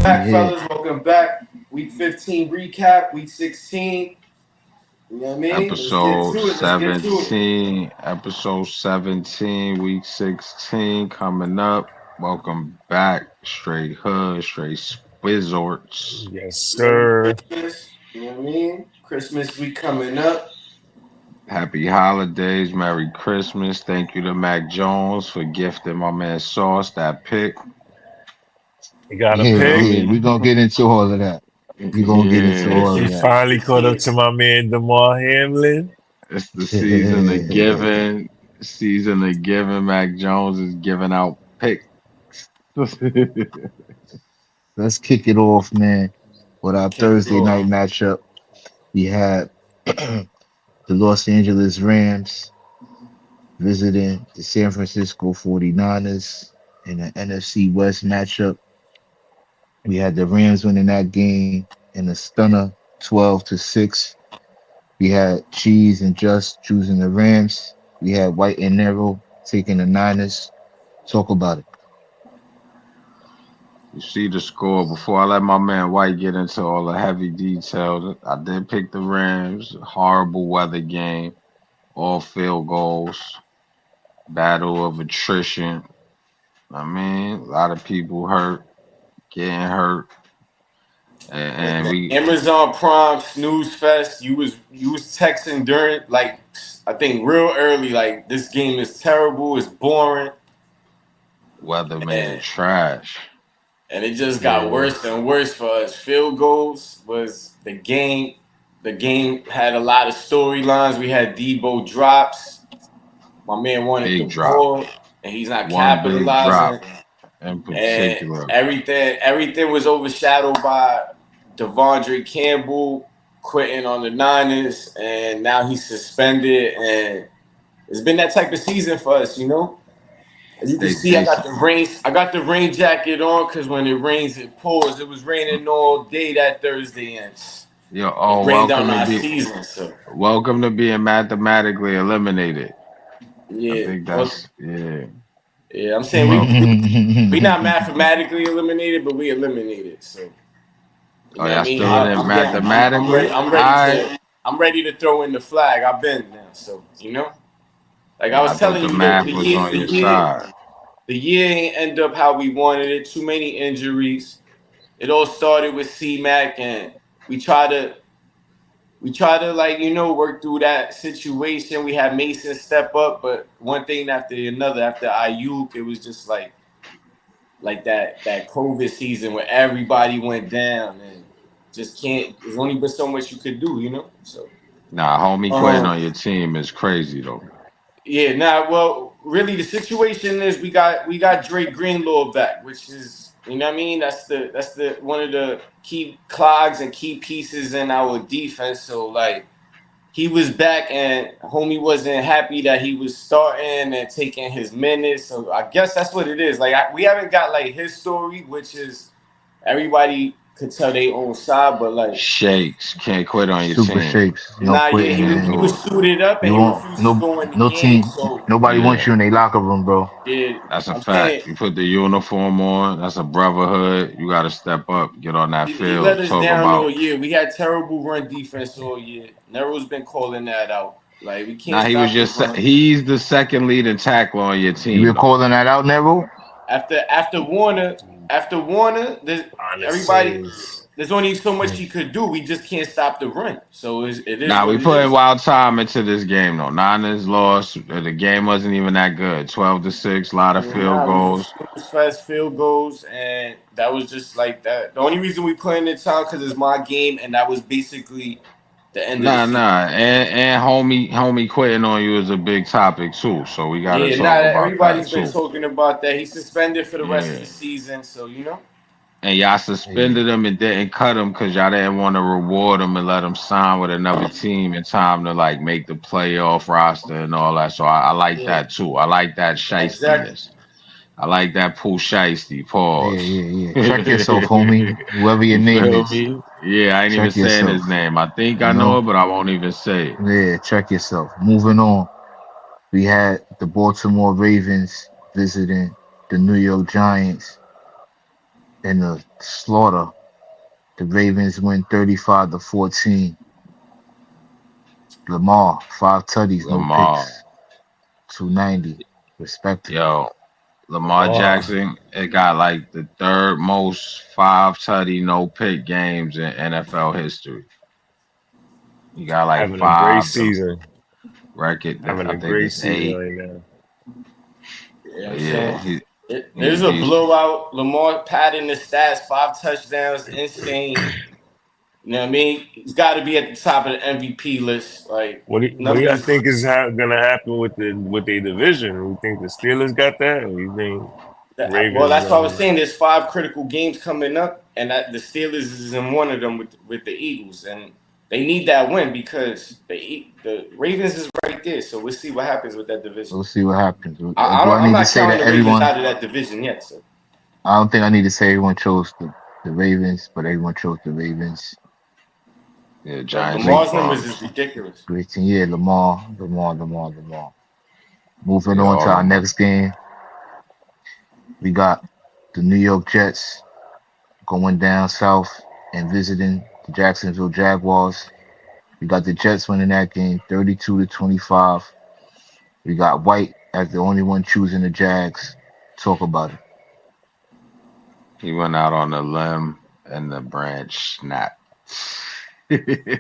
We Back, here. fellas. Welcome back. Week 15 recap. Week 16. You know what I mean? Let's get Episode to it. Let's get to it. 17, episode 17, week 16 coming up. Welcome back, straight hood, straight spizzorts. Yes, Merry sir. Christmas. You know what I mean? Christmas week coming up. Happy holidays, Merry Christmas. Thank you to Mac Jones for gifting my man Sauce that pick. You got a You pick. feel Yeah, me? we gonna get into all of that. We gonna get into Yeah, all He, of he, that. he, Finally caught up he, to my man Damar Hamlin. it's the season of giving. Season of giving. Mac Jones is giving out picks. Let's kick it off, man. With our kick it Thursday night off. matchup, we had the Los Angeles Rams visiting the San Francisco 49ers in an NFC West matchup. We had the Rams winning that game in a stunner 12-6. We had Cheese and Just choosing the Rams. We had White and Nero taking the Niners. Talk about it. You see the score. Before I let my man White get into all the heavy details, I did pick the Rams. Horrible weather game, all field goals, battle of attrition. I mean, a lot of people hurt, getting hurt, and we Amazon Prime Snooze Fest. You was texting during like I think real early like this game is terrible. It's boring. weather made it And trash. and it just got Yeah. worse and worse for us. Field goals was the game. The game had a lot of storylines. We had Debo drops. My man wanted the Big drop. ball, and he's not One big capitalizing. drop in And particular. everything was overshadowed by Devondre Campbell quitting on the Niners, and now he's suspended. And it's been that type of season for us, you know. As you can see, I They got the rain. I got the rain jacket on because when it rains, it pours. It was raining all day that Thursday, and yo, it oh, rained on our season. So welcome to being mathematically eliminated. I yeah, think well, that's yeah. yeah. I'm saying we Well, we we not mathematically eliminated, but we eliminated. So you oh, know what I y'all mean. still in it I'm down. I'm mathematically? ready. All I'm ready right. to. I'm ready to throw in the flag. I've been now. So you know, like I Yeah, I was thought telling the you, math was on your side. the year ain't end up how we wanted it. Too many injuries. It all started with C Mac, and we try to like work through that situation. We had Mason step up, but one thing after another. After Ayuk, it was just like that COVID season where everybody went down and just can't. There's only but so much you could do, you know. So Nah, homie quitting um, on your team is crazy though. yeah. Now, well, really, the situation is we got Drake Greenlaw back, which is what I mean. That's the one of the key clogs and key pieces in our defense. So like he was back and homie wasn't happy that he was starting and taking his minutes. So I guess that's what it is. Like we haven't got like his story, which is everybody could tell their own side, but like Shakes can't quit on your Super team. shakes. No nah, yeah, quitting, Can't man. he do was it. suited up and You he won't refused to no go in the no game. team. So Nobody wants Yeah, you in their locker room, bro. yeah, that's a I'm saying fact. You put the uniform on. That's a brotherhood. You got to step up, get on that he let field, us talk down all about. year. We had terrible run defense all year. Nero's been calling that out. Like we can't Now he was stop the just run. he's the second leading tackler on your You team been though. calling that out, Neville? After Warner, everybody Honestly. there's only so much he could do. We just can't stop the run. So it is Nah, what we it put in is. wild time into this game though. Niners lost. The game wasn't even that good. 12-6, a lot of Yeah, field nah, it was just goals. snooze fast field goals, and that was just like that. The only reason we playing in town because it's my game, and that was basically the end of the season. Nah, and homie quitting on you is a big topic too. So we got to Yeah, nah, talk about that everybody's been too. talking about that. He's suspended for the rest of the Yeah. season, so And y'all Yeah. suspended him and didn't cut him because y'all didn't want to reward him and let him sign with another team in time to like make the playoff roster and all that. So I like yeah, that too. I like that exactly. shystiness. I like that Pooh Shiesty. Yeah, Pause. yeah, yeah. Check yourself, homie. Whoever your You name feel is. me? Yeah, I ain't even Check saying yourself. his name. I think You I know know? it, but I won't even say it. Yeah, check yourself. Moving on. We had the Baltimore Ravens visiting the New York Giants. in the slaughter. The Ravens win 35-14. Lamar, 5 tutties, no Lamar, picks, 290, respectively. yo, Lamar Lamar Jackson, it got like the third most five tutty no pick games in NFL history. He got like having a great five. The season. record, Having I a think great it's season eight. right now. You know what I'm But yeah, saying? he There's he's a beast. blowout. Lamar padding the stats, 5 touchdowns, insane. You know what I mean? He's got to be at the top of the MVP list. Like What do y'all numbers. think is gonna happen with their division? You think the Steelers got that, or you think Well, Ravens that's what I was gonna? saying. There's 5 critical games coming up, and that the Steelers is in one of them with the Eagles, and they need that win because the Ravens is right there. So we'll see what happens with that division. We'll see what happens. I Do I don't. I'm need to not say counting that the Ravens everyone? out of that division yet. So I don't think I need to say everyone chose the Ravens, but everyone chose the Ravens. Yeah, but Giants and Great, Lamar's numbers is Bucks. ridiculous. great team. Yeah, Lamar. Moving Yeah, on to all our them. next game, we got the New York Jets going down south and visiting the Jacksonville Jaguars. We got the Jets winning that game 32-25. We got White as the only one choosing the Jags. Talk about it. He went out on a limb and the branch snapped.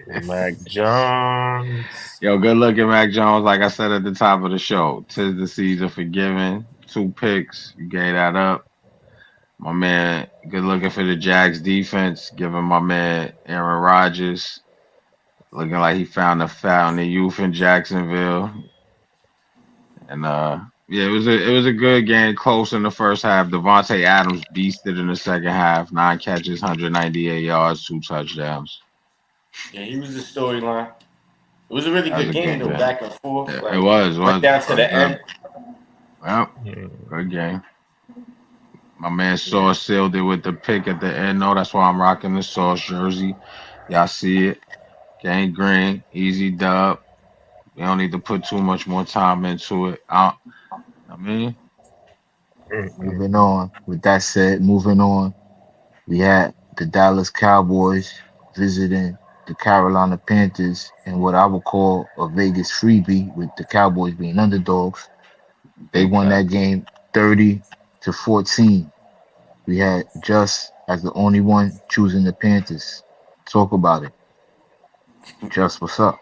Mac Jones. Yo, good looking, Mac Jones. Like I said at the top of the show, 'tis the season for giving. 2 picks, you gave that up. My man, good looking for the Jags defense, giving my man Aaron Rodgers. Looking like he found a fountain of youth in Jacksonville. And yeah, it was a good game, close in the first half. Devontae Adams beasted in the second half. 9 catches, 198 yards, 2 touchdowns. Yeah, he was the storyline. It was a really That was good a game good though, game. back and forth. It Like was, went down to a the good, end. well, Hmm. good game. My man Yeah, Sauce sealed it with the pick at the end. No, that's why I'm rocking the Sauce jersey. Y'all see it. Gang green, easy dub. We don't need to put too much more time into it. I mean, Moving on. With that said, moving on. We had the Dallas Cowboys visiting the Carolina Panthers in what I would call a Vegas freebie, with the Cowboys being underdogs. They big won that facts. game 30-14. We had Just as the only one choosing the Panthers. Talk about it. Just, what's up?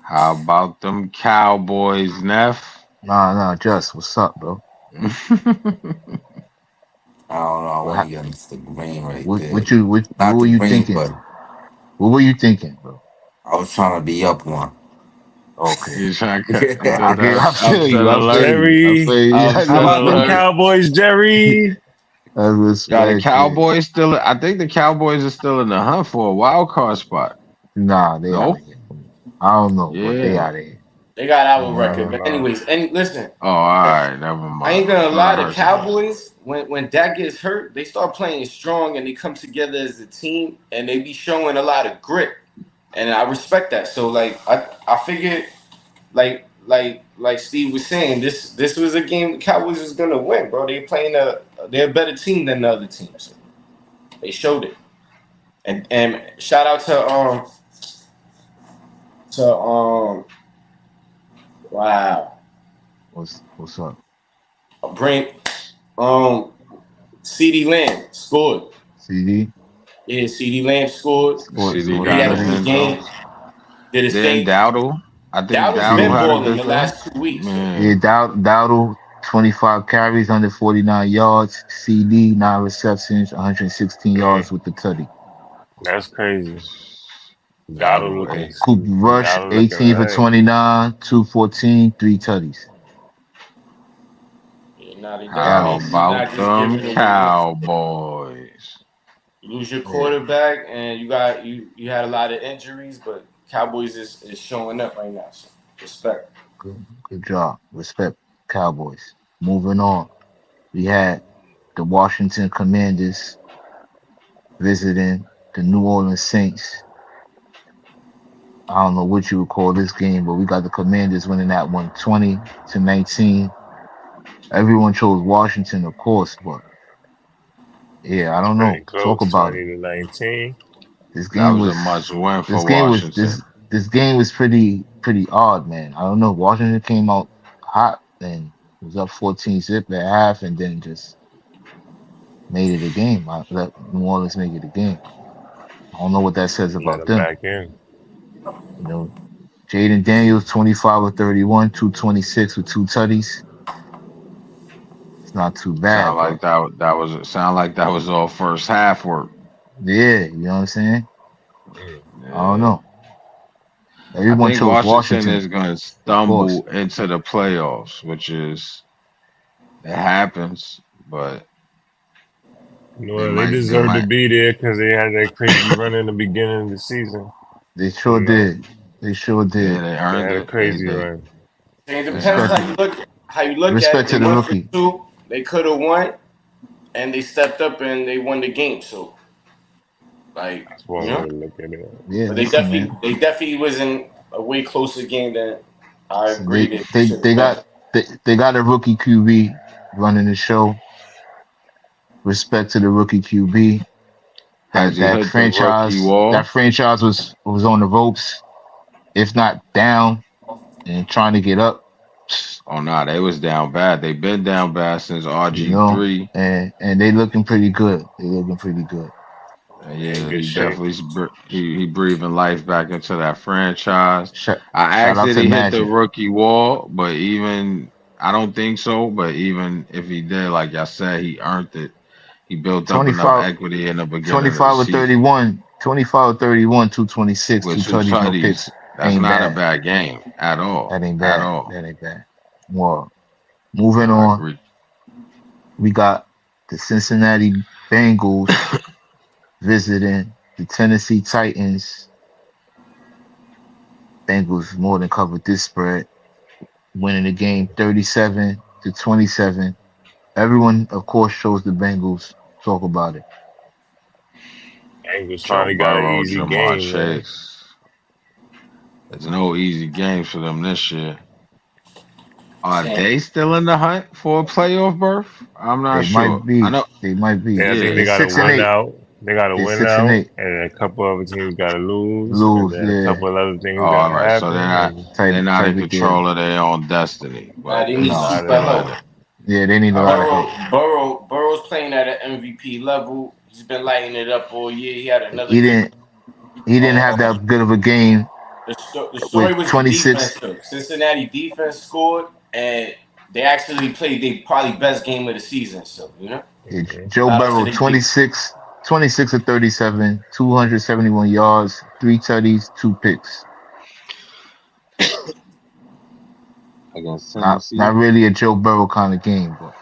How about them Cowboys, Neff? Nah, Just, what's up, bro? I don't know. I What, want to hap- get into the green right what, there. what you, what Not were the you green, thinking? but What were you thinking, bro? I was trying to be up one. Okay. You trying to I put get, that I feel upset you. alert? I Jerry, feel you. I how Upset about them alert. respect Cowboys, it. Jerry? I Yeah, the respect it. Cowboys still. I think the Cowboys are still in the hunt for a wild card spot. Nah, they out No. of here. I don't know, but they Yeah. out of here. they got our I record. don't But know. anyways, and listen, Oh, all right. Never I mind. ain't I gonna thought I lie. The heard somebody say. Cowboys, when Dak gets hurt, they start playing strong and they come together as a team and they be showing a lot of grit, and I respect that. So like I figured like Steve was saying, this was a game the Cowboys was gonna win, bro. They're a better team than the other teams. They showed it. And shout out to wow, What's up? bring um CD Lamb scored. CD Yeah, CD Lamb scored. CD scored a He got had a his tutty. big end game. zones. Did his Then thing. Dowdle. I think Dowdle's Dowdle been had a balling good the game. last 2 weeks. So Yeah, Man, Dowdle 25 carries, 149 yards. CD 9 receptions, 116 yards Mm, with the tutty. that's crazy. Donald Dowdle looking, ate. Cooper Rush Donald looking 18 for alright. 29, 214, 3 tutties. yeah, nah, they How definitely Um, about not just them giving away wins. Cowboys? You lose your yeah, quarterback, and you had a lot of injuries, but Cowboys is showing up right now. So respect. good job. Respect Cowboys. Moving on. We had the Washington Commanders visiting the New Orleans Saints. I don't know what you would call this game, but we got the Commanders winning that one 20-19. Everyone chose Washington, of course, but Yeah, I don't Pretty know. Talk close, about it. 20 to 19. This That game was a was must win this for game was Washington. this game was pretty odd, man. I don't know. Washington came out hot and was up 14 zip at half, and then just made it a game. I let New Orleans make it a game. I don't know what that says Let about him them. back in. You know, Jaden Daniels 25 or 31, 226 with two tutties. It's not too Sound bad, like but that was all first half work. yeah, you know what I'm saying? Mm. I don't Yeah. know. I Everyone think chose Washington Washington, is going to of course. stumble into the playoffs, which is it happens, but Well, they they deserve to might be there because they had that crazy run in the beginning of the season. They sure You know, did. They sure yeah, did. they they earned had a it. crazy run. It depends Respect, how you look at it. respect They to the went for rookie. two. They could have won, and they stepped up and they won the game. So, like, That's you one way know, to look at it. Yeah, but listen, man. they definitely was in a way closer game than I Listen, agree that they should they have been. got they got a rookie QB running the show. Respect to the rookie QB. Has he hit the rookie That wall? franchise was on the ropes, if not down and trying to get up. Oh no, they was down bad. They've been down bad since You know, RG3. and they looking pretty good. They looking pretty good. They in Yeah, good he shape. definitely he breathing life back into that franchise. I Shout asked out did to he hit the Magic. rookie wall, but even I don't think so. But even if he did, like I said, he earned it. He built up enough 25, equity in the beginning of the 25 or season 31, 25 or 31, 226, with two two tutties, no tutties. picks. That's Ain't not a bad. bad game at all. That ain't At bad. all. That ain't bad. Well, moving I on, agree. we got the Cincinnati Bengals visiting the Tennessee Titans. Bengals more than covered this spread, winning the game 37-27. Everyone, of course, chose the Bengals. Talk about it. Bengals Joe finally got an Burrow, easy Jamar game, man. Chase. There's no easy games for them this year. Are Saying they still in the hunt for a playoff berth? I'm not They sure. might I be. know. They might be. I think they They're Yeah, got to six and win eight. out. They got to They're win 6 and 8. out, and a couple other teams got to lose, and Lose, then a yeah, couple of other things got all to right. So happen. And they're not in type of deal. control of their own destiny, nah, but they they're need No, super still in help. it. yeah, they need a All lot of right. help. Burrow's playing at an MVP level. He's been lighting it up all year. He had another He good. didn't. He didn't have Um, that good of a game the story with was the defense 26. though. Cincinnati defense scored, and they actually played their probably best game of the season. So mhm. Joe shout out to Burrow, the D. 26 of 37, 271 yards, three tutties, two picks. Against Not Tennessee. really a Joe Burrow kind of game, but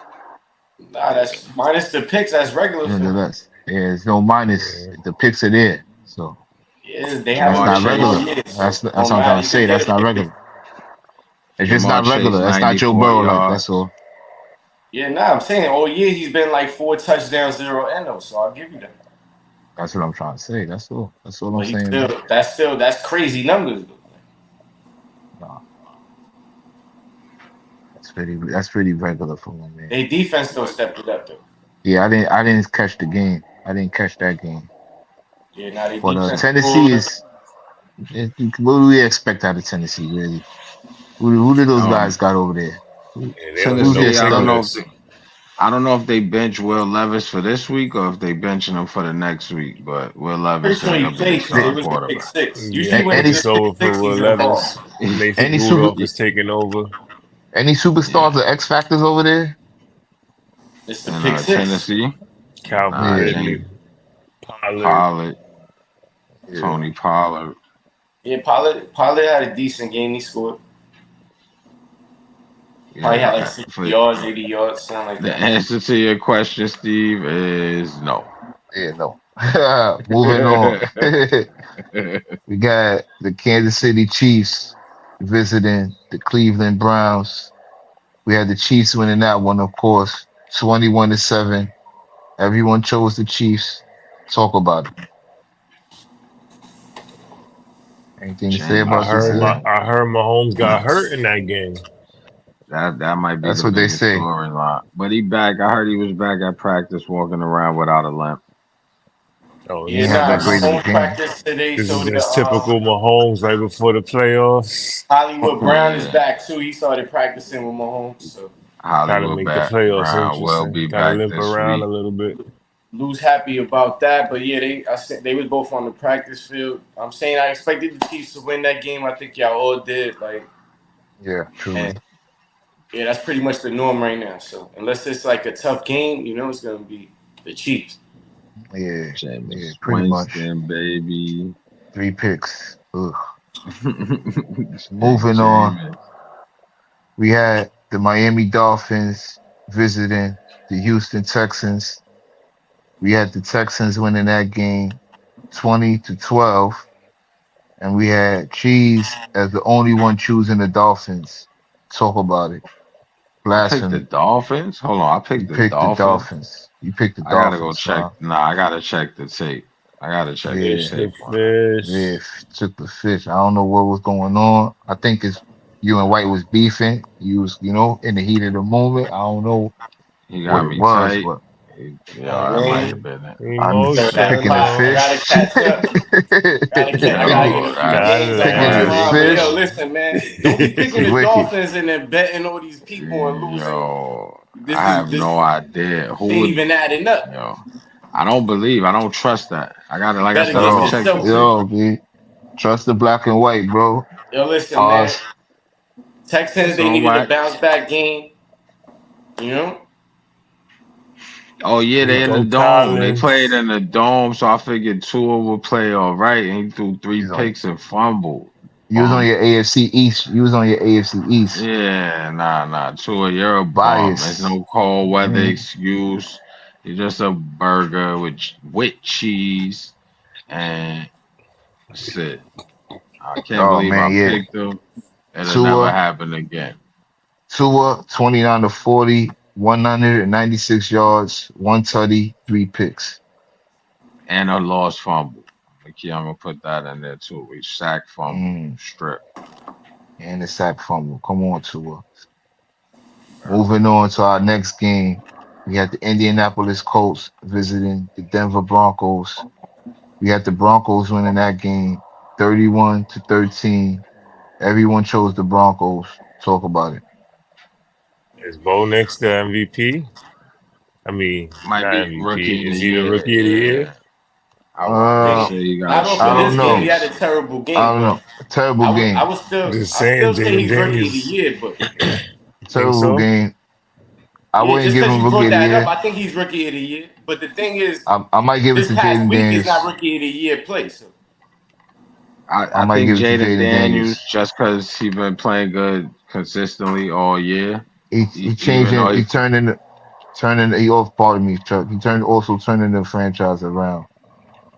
Nah, Yeah. that's minus the picks. That's regular for him. nonetheless, yeah, there's no minus. Yeah. The picks are there, so Yeah, they that's haven't Jamar not been there all regular. Chase. year, That's so it that's don't what I'm trying to matter. You say. get That's it. not regular. It's just Jamar not Chase, regular. That's not Joe 94 Burrow like. That's yards. all. Yeah, nah, I'm saying all year he's been like 4 touchdowns, 0 endo. So I'll give you that. That's what I'm trying to say. That's all. That's all I'm But he saying, man. still that's crazy numbers. Nah, that's pretty regular for him, man. They defense still But stepped it up though. Yeah, I didn't catch the game. I didn't catch that game. Yeah, now they But defense Tennessee scored. is. What do we expect out of Tennessee, really? Who do those guys um got over there? And they don't have Who's no their Tennessee, starters? fitness. I don't know if they bench Will Levis for this week or if they benching him for the next week, but Will Pretty Levis sure ain't he gonna be the played because it They, starting was the pick quarterback. six. Yeah, Usually I a- when think any it's it's the pick over for six, Will he's involved. Levis. Mason any super Rudolph is taking over. any superstars or X factors over there? It's the And pick six. Tennessee, Calvin nah, Yeah, James Ridley, Pollard. Pollard, yeah, Tony Pollard. Yeah, Pollard had a decent game. He scored. Probably had like Yeah, 60 for yards, 80 yards, something like the that. answer to your question, Steve, is no. yeah. No. Moving on. We got the Kansas City Chiefs visiting the Cleveland Browns. We had the Chiefs winning that one, of course, 21-7. Everyone chose the Chiefs. Talk about it. Anything to say James, about this here? I heard Mahomes got hurt in that game. That might be That's the what they biggest say. storyline. But he back. I heard he was back at practice, walking around without a limp. Oh, He Yeah, ain't have nah, that great of a Mahomes game. practiced today, this so is did just typical Mahomes right before the playoffs. Hollywood Brown is Yeah, back too. He started practicing with Mahomes, so Trying to Hollywood make the back. playoffs Brown will interesting. be Got to back limp this around a week. little bit. Lou's happy about that. But yeah, they was both on the practice field. I'm saying I expected the Chiefs to win that game. I think y'all all did. Like, Yeah, truly. and yeah, that's pretty much the norm right now. So unless it's like a tough game, it's gonna be the Chiefs. Yeah, yeah, James pretty much. Winston, baby. 3 picks. Ugh. Big Moving on, James. we had the Miami Dolphins visiting the Houston Texans. We had the Texans winning that game 20-12, and we had Cheese as the only one choosing the Dolphins. Talk about it. I picked the Blasphemy. Dolphins. Hold on, I You picked the picked the Dolphins. Dolphins. You picked the I gotta go Dolphins, check. Sly. Nah, I gotta check the tape. I gotta check the Yeah, Fish the tape on that. yeah, fish. took the fish. I don't know what was going on. I think it's you and White was beefing. You was, in the heat of the moment. I don't know He what got it me was, tight. but I Yeah, that might mean, have been it. I'm so that picking the Emotional. I gotta fish. catch up. I gotta get Yo, a few that's Got games to on my Picking the funny, prime. But yo, fish. bro. listen, man, don't be picking He the wicked. Dolphins and then betting all these people and losing. Yo, This I is have this no idea who ain't would. even adding up. Yo, I don't trust that. I gotta, You like I bet said, let against me Yo, check the yourself. tape. yo, B. Trust the black and white, bro. Yo, listen, man. Pause. Texans It's they on needed a wax. bounce back game. You know, Oh yeah, they in the Nico dome. They played Collins. in the dome, so I figured Tua would play all right. And he threw three He's on. picks and fumbled. You was on Bum. your AFC East. You was on your AFC East. Yeah, nah. Tua, you're a bum. There's Bias. no cold weather Mm. excuse. You're just a burger with cheese and shit. I can't Oh believe I man, yeah. picked him. It'll never Tua, happen again. Tua, 29-40, 196 yards, one tutty, 3 picks. And a lost fumble. I'm gonna put that in there too. We sack fumble Mm. strip. And the sack fumble. Come on, Tua. Moving on to our next game. We had the Indianapolis Colts visiting the Denver Broncos. We had the Broncos winning that game 31-13. Everyone chose the Broncos. Talk about it. Is Bo Nix the MVP? I mean, Might not be rookie MVP. of the Is he the year. rookie of the year? Yeah. I would Uh, say you not gotta off I of still don't this game. He know. had a give terrible I game, don't but know. A terrible I game. would still Just I still saying, say Jaden he's rookie of the Daniels. year. But Think Terrible so? game. I yeah, wouldn't just give because him you rookie brought of the that up, year. I think he's rookie of the year. But the thing is, I might give it this to past Jaden week is not Daniels. rookie of the year play. So I I might think give it to Jaden Jaden Daniels, Daniels. just because he been playing good consistently all year, He changed even in. though He turned in. Turning. He off. Pardon me, Chuck. He also turning the franchise around.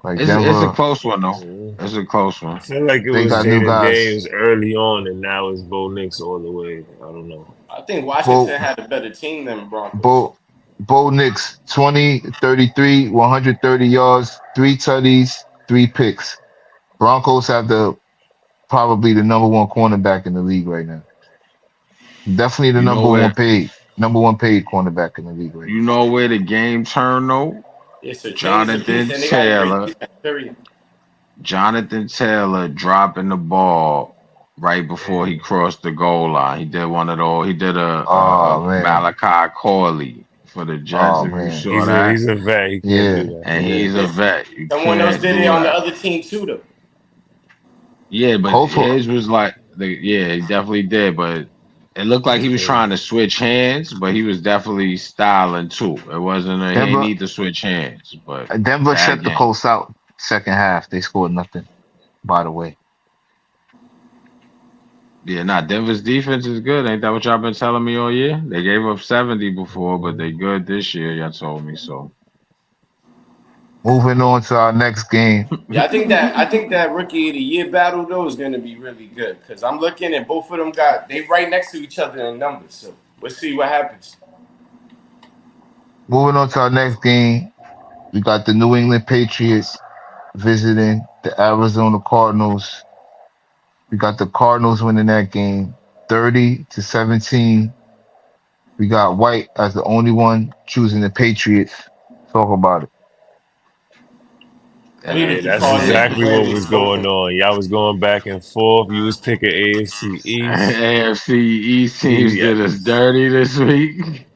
Like it's a Denver, close one though. Mm. It's a close I one. feel like it they was got new Jaden guys. Daniels early on, and now it's Bo Nix all the way. I don't know. I think Bo Washington had a better team than Broncos. Bo Bo Nix 20-33, 130 yards, 3 tutties, 3 picks. Broncos have the probably the number one cornerback in the league right now. Definitely the You know where number one paid cornerback in the league right you know where the game turned though? Yeah, so change the piece, Jonathan and they got a great Taylor. defense. Period. Jonathan Taylor dropping the ball right before he Mm. crossed the goal line. He did one of those. He did a now. Oh man. Malachi Corley for the Jets. Oh If you man. saw that, He's a vet. He can't Yeah. do that. and Yeah. he's a Listen, vet. You someone else can't did it do on the that. other team too, though. Yeah, but Colts were, his was like yeah, he definitely did, but it looked like That's he was trying crazy. to switch hands, but he was definitely styling too. It wasn't he ain't Denver need to switch hands, but Denver bad shut the game. Colts out second half. They scored nothing, by the way. Yeah, Denver's defense is good. Ain't that what y'all been telling me all year? They gave up 70 before, but Mhm. they good this year, y'all told me so. Moving on to our next game. Yeah, I think that rookie of the year battle though is going to be really good because I'm looking and both of them got they right next to each other in numbers. So let's see what happens. Moving on to our next game. We got the New England Patriots visiting the Arizona Cardinals. We got the Cardinals winning that game 30-17. We got White as the only one choosing the Patriots. Talk about it. I Yeah, needed Yeah, the that's they Cardinals to exactly win what this was going fucking. on. Y'all was going back and forth. You was picking AFC East. AFC East teams did us Yes. dirty this week.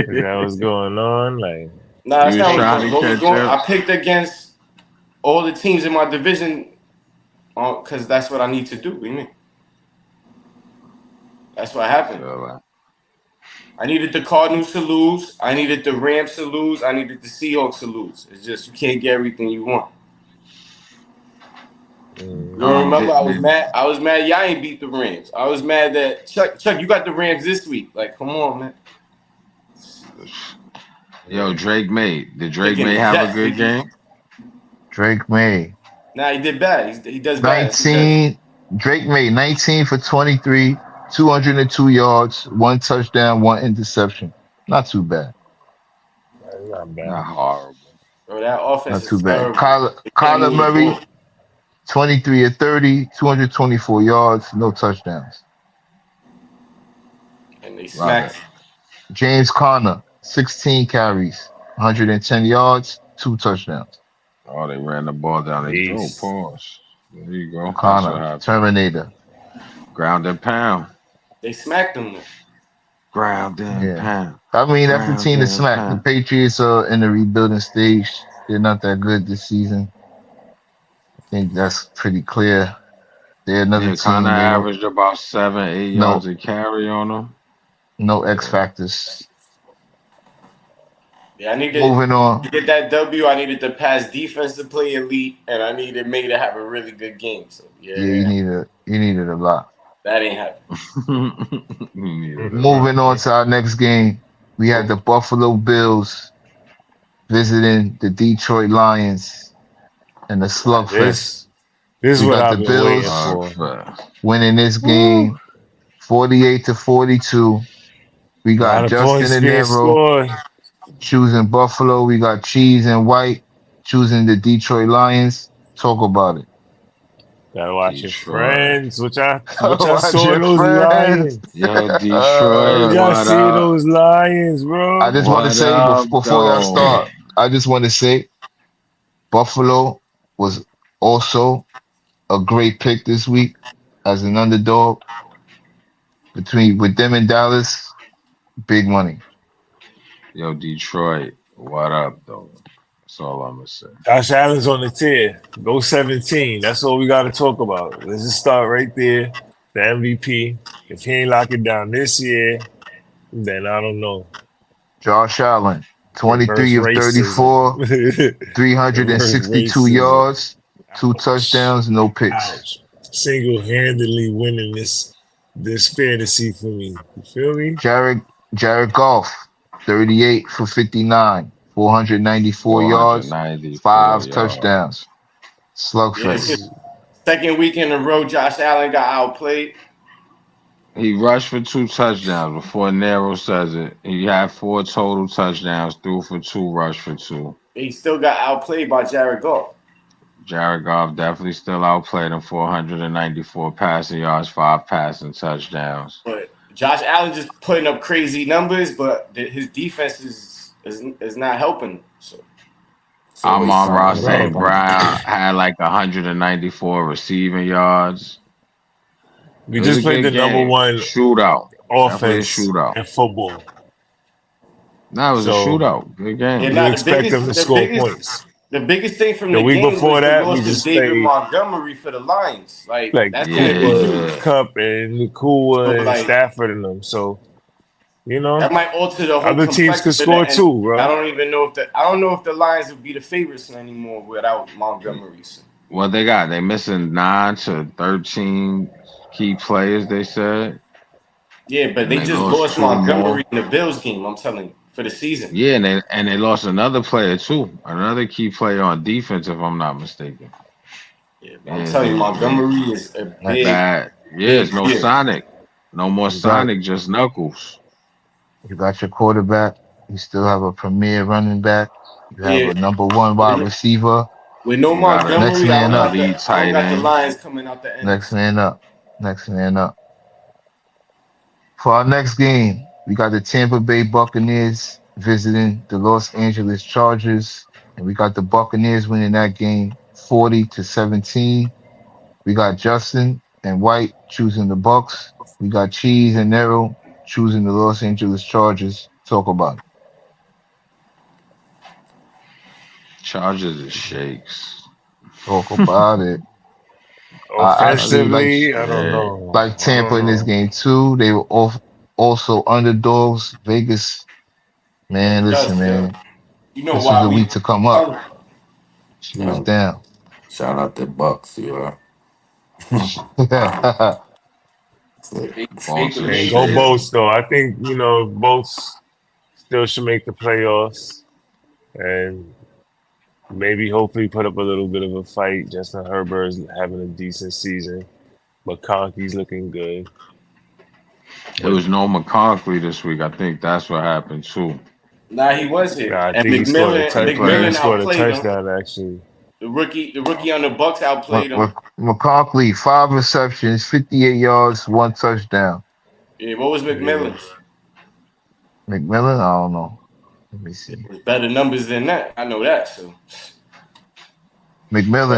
Is that what's going on? Like, Nah, You that's was not trying to what was catch going. up. I picked against all the teams in my division because that's what I need to do. What do you mean? That's what happened. So, I needed the Cardinals to lose. I needed the Rams to lose. I needed the Seahawks to lose. It's just you can't get everything you want. You mm, don't remember? I was did mad. I was mad. Y'all ain't beat the Rams. I was mad that Chuck, you got the Rams this week. Like, come on, man. yo, yeah. Drake May. Did Drake Picking May the have a Jets. good game? Drake May. Nah, he did bad. He does bad. He does. 19. Drake May, 19 for 23, 202 yards, one touchdown, one interception. Not too bad. That's not Not bad. horrible. Bro, that offense Not is too bad. terrible. They can't Kyler move the Murray, ball, 23 of 30, 224 yards, no touchdowns. and they Love it. smacked. James Conner, 16 carries, 110 yards, two touchdowns. Oh, they ran the ball down his throat. Peace. Pause. There you go. That's what Conner, happened. Terminator. Ground and pound. They smacked them though. Ground and Yeah. pound. I mean, that's the Ground team to and smack. The pound. Patriots are in the rebuilding stage. They're not that good this season. I think that's pretty clear. They're another Yeah, kind of team. They don't averaged about 7, 8 yards no a carry on them. no X Yeah. factors. Yeah, I needed Moving to on. get that W. I needed the pass defense to play elite, and I needed May to have a really good game. So Yeah, yeah, you needed a lot. that ain't happening. You needed a lot. Moving on to our next game. We had the Buffalo Bills visiting the Detroit Lions in the Nah, slugfest. This this is We what got the I've been waiting Bills for. Fuck. winning this Woo. game 48 to 42. We A got lot of Justin points and being Nero scored. choosing Buffalo. We got Cheese and White choosing the Detroit Lions. Talk about it. Gotta watch your Detroit. friends. What y'all Watch saw your those friends. lions? Yo, What did Detroit, y'all what see up? those lions, I bro? just want to What say up, before y'all though? start, I just want to say Buffalo was also a great pick this week as an underdog between with them and Dallas. Big money. Yo, Detroit, what up, though? That's all I'm gonna say. Josh Allen's on the tier. Go 17. That's all we got to talk about. Let's just start right there. The MVP. If he ain't lock it down this year, then I don't know. Josh Allen, Reverse 23 of racism. 34, Reverse 362 racism. yards, two Ouch. touchdowns, no picks. Ouch. Single-handedly winning this fantasy for me. You feel me? Jared Jared Goff, 38 for 59, 494 yards, 494 five touchdowns. yards. Yeah, it's his Slugfest. second week in a row. Josh Allen got outplayed. He rushed for 2 touchdowns before Nero says it. He had 4 total touchdowns, threw for 2, rushed for 2. He still got outplayed by Jared Goff. Jared Goff definitely still outplayed him, 494 passing yards, 5 passing touchdowns. But Josh Allen just putting up crazy numbers, but his defense is not helping. So It's always Amon-Ra something St. Bro, wrong. Brown had like 194 receiving yards. It we was a just played good the number game. one Shootout. Definitely a offense shootout. in football. No, it was a So shootout. Good yeah, game. you not expect them to score points. the biggest thing from The the week game before was the that, we loss of just David played Montgomery for the Lions. Like like that's gonna be Cooper, huge. Yeah. Cup, and So Nakua and like Stafford and them. So, that might alter the whole other teams could complexion of the score end. too, I bro. don't even know if I don't know if the Lions would be the favorites anymore without Montgomery. So, What they got? They missing 9 to 13 key players, they said. yeah, but And they they just lost lost 2 more. Montgomery in the Bills game. I'm telling you for the season. Yeah, and they lost another player too. Another key player on defense, if I'm not mistaken. Yeah, but I'm Yeah, telling you, Montgomery is a Next, bad. Yeah, big it's no deal. Sonic. No more you got Sonic, just Knuckles. you got your quarterback. You still have a premier running back. You have Yeah, a number one wide with, receiver. with no You got a Next Montgomery, man up. elite I don't tight got the end. Lions coming out the Next NFC. man up. Next man up. For our next game, We got the Tampa Bay Buccaneers visiting the Los Angeles Chargers, and we got the Buccaneers winning that game 40-17. We got Justin and White choosing the Bucks. We got Cheese and Nero choosing the Los Angeles Chargers. Talk about it. Chargers is shakes. Talk about it. I see Chargers is Offensively, I don't straight. know. like I Tampa don't in this know. game too. They were also underdogs. Vegas, man, It listen, does, yo. man, You know this was why the we week to come up. She was Shout, down. shout out the Bucks, you know. Bolts is And go Baker. shaky. Bolts though. I think Bolts still should make the playoffs and maybe hopefully put up a little bit of a fight. Justin Herbert's having a decent season. McConkey's looking good. It But was no McConkley this week. I think that's what happened too. Nah, he was here. nah, I And think he scored a McMillan He I think he played. McMillan scored a outplayed him. touchdown actually. The rookie on the Bucks outplayed him. McConkley, 5 receptions, 58 yards, 1 touchdown. Yeah, what was Yeah. McMillan's? McMillan, I don't know. Let me It see. was better numbers than that. I know that. So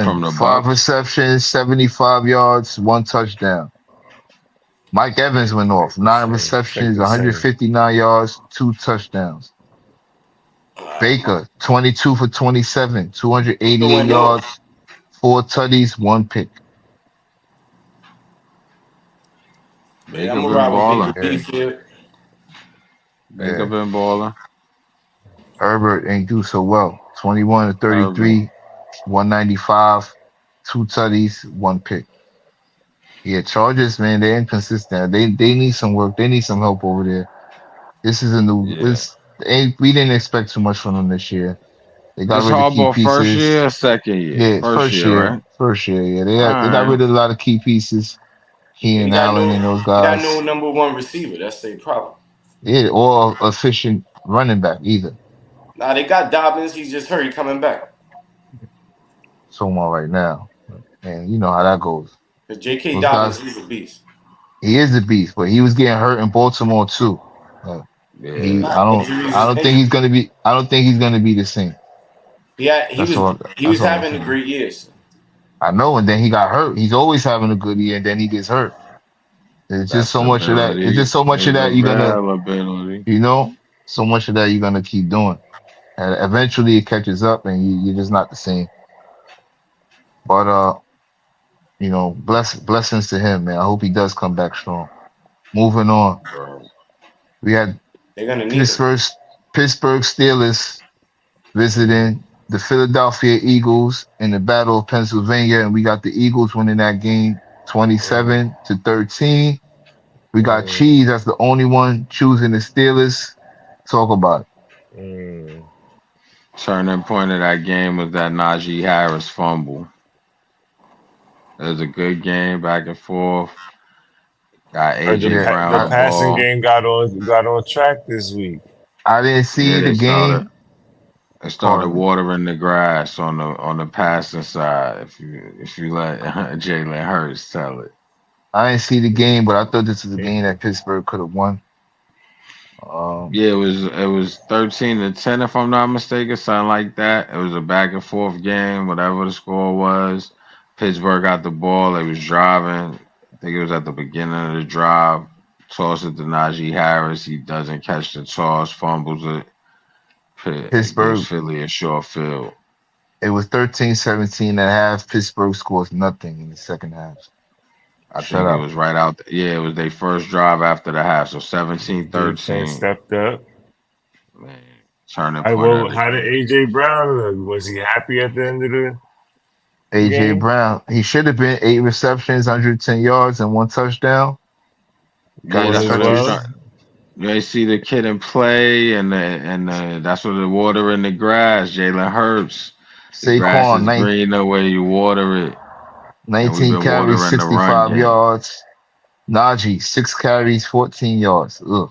From McMillan, the five Bucks. receptions, 75 yards, 1 touchdown. Mike Evans went Like off, the nine same. It's like receptions, the same. 159 yards, 2 touchdowns. Baker, 22 for 27, I'm 288 going off. yards, 4 tutties, 1 pick. Yeah, Baker I'm gonna been ride with balling. Baker Yeah, Mayfield. Baker yeah. been balling. Herbert ain't do so well. 21 to Herbert. 33, 195, 2 tutties, 1 pick. Yeah, Chargers, man, they're inconsistent. They need some work. They need some help over there. This is a new. Yeah. This ain't. We didn't expect too much from them this year. They got This rid of key Harbaugh first pieces. year, second year, Yeah, first first year, year, right? first year. Yeah, All they got right. rid of a lot of key pieces. Yeah, Keenan Allen and those he got no guys. number one receiver. That's their problem. Yeah, or efficient running back either. Nah, they got Dobbins. He's just hurt. He coming back. Someone right now, and you know how that goes. Cause J.K. Those Dobbins guys. is a beast. He is a beast, but he was getting hurt in Baltimore too. Uh, he, Yeah. Nah, injuries I is don't think he's injuries. gonna be. I don't think he's gonna be the same. Yeah, That's all. he That's was all I'm having a saying. great year. So. I know, and then he got hurt. He's always having a good year, and then he gets hurt. It's just That's so much of that. It's ability. just so much of His that you're gonna, availability. you know, so much of that you're gonna keep doing, and eventually it catches up, and you're just not the same. But blessings to him, man. I hope he does come back strong. Moving on, Bro. we had They're gonna need him. Pittsburgh Pittsburgh Steelers visiting the Philadelphia Eagles in the Battle of Pennsylvania, and we got the Eagles winning that game Mm, 27-13. We got mm, Cheese as the only one choosing the Steelers. Talk about it. mm. Turning point of that game was that Najee Harris fumble. It was a good game, back and forth. Got Heard AJ Yeah, Brown the the passing ball. game got on track this week. I didn't Yeah, see the game. they started Pardon me. watering the grass on the passing side. If you let Jalen Hurts tell it. I didn't see the game, but I thought this was a game that Pittsburgh could have won. Yeah, it was 13-10 if I'm not mistaken, something like that. It was a back and forth game, whatever the score was. Pittsburgh got the ball. They was driving. I think it was at the beginning of the drive. Toss it to Najee Harris. He doesn't catch the toss, fumbles it. It gives Pittsburgh, Philly a short field. it was 13-17 at half. Pittsburgh scores nothing in the second half. I Shut think it up. was right out. Yeah, it was their first drive after the half. So 17-13. Defense stepped up. Man, turning I point well, of the how did game. AJ Brown look? Was he happy at the end of the AJ game? Brown, he should have been 8 receptions, 110 yards, and 1 touchdown. Got Yeah, the All that's is what they was well. stretches. trying. They see the kid in play, that's what the water in the grass. Jalen Hurts. The grass Saquon, is green the way you water it, and we've 19 been carries, watering the run 65 game. yards. Najee, 6 carries, 14 yards. Ugh.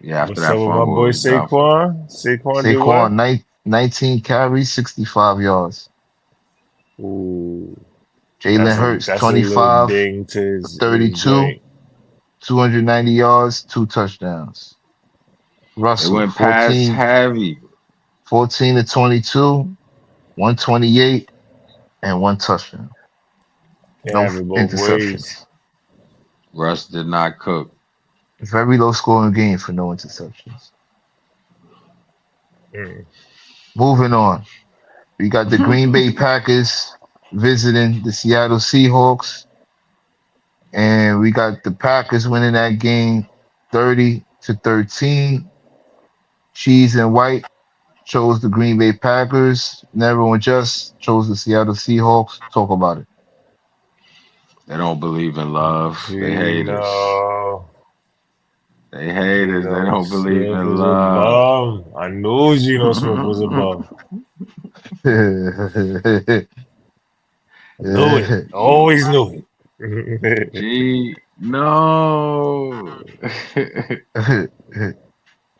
Yeah, after What's that up with my fumble, boy it was done for them. Saquon? Saquon did what? Saquon, 19 carries, 65 yards. Ooh, Jalen Hurts, that's a little 25 ding to for his 32, joint. 290 yards, two touchdowns. They Russell, went past heavy. 14 to 22, 128, and one touchdown. Can't No have it both ways. interceptions. Russ did not cook. Very low scoring game for no interceptions. Mm. Moving on. We got the Green Bay Packers visiting the Seattle Seahawks. And we got the Packers winning that game 30 to 13. Cheese and White chose the Green Bay Packers. And everyone just chose the Seattle Seahawks. Talk about it. They don't believe in love. They haters. Gino. They haters. They Geno don't believe Smith in is a love. bum. I knew Geno Smith was a bum. I knew it. G, Always knew it. no.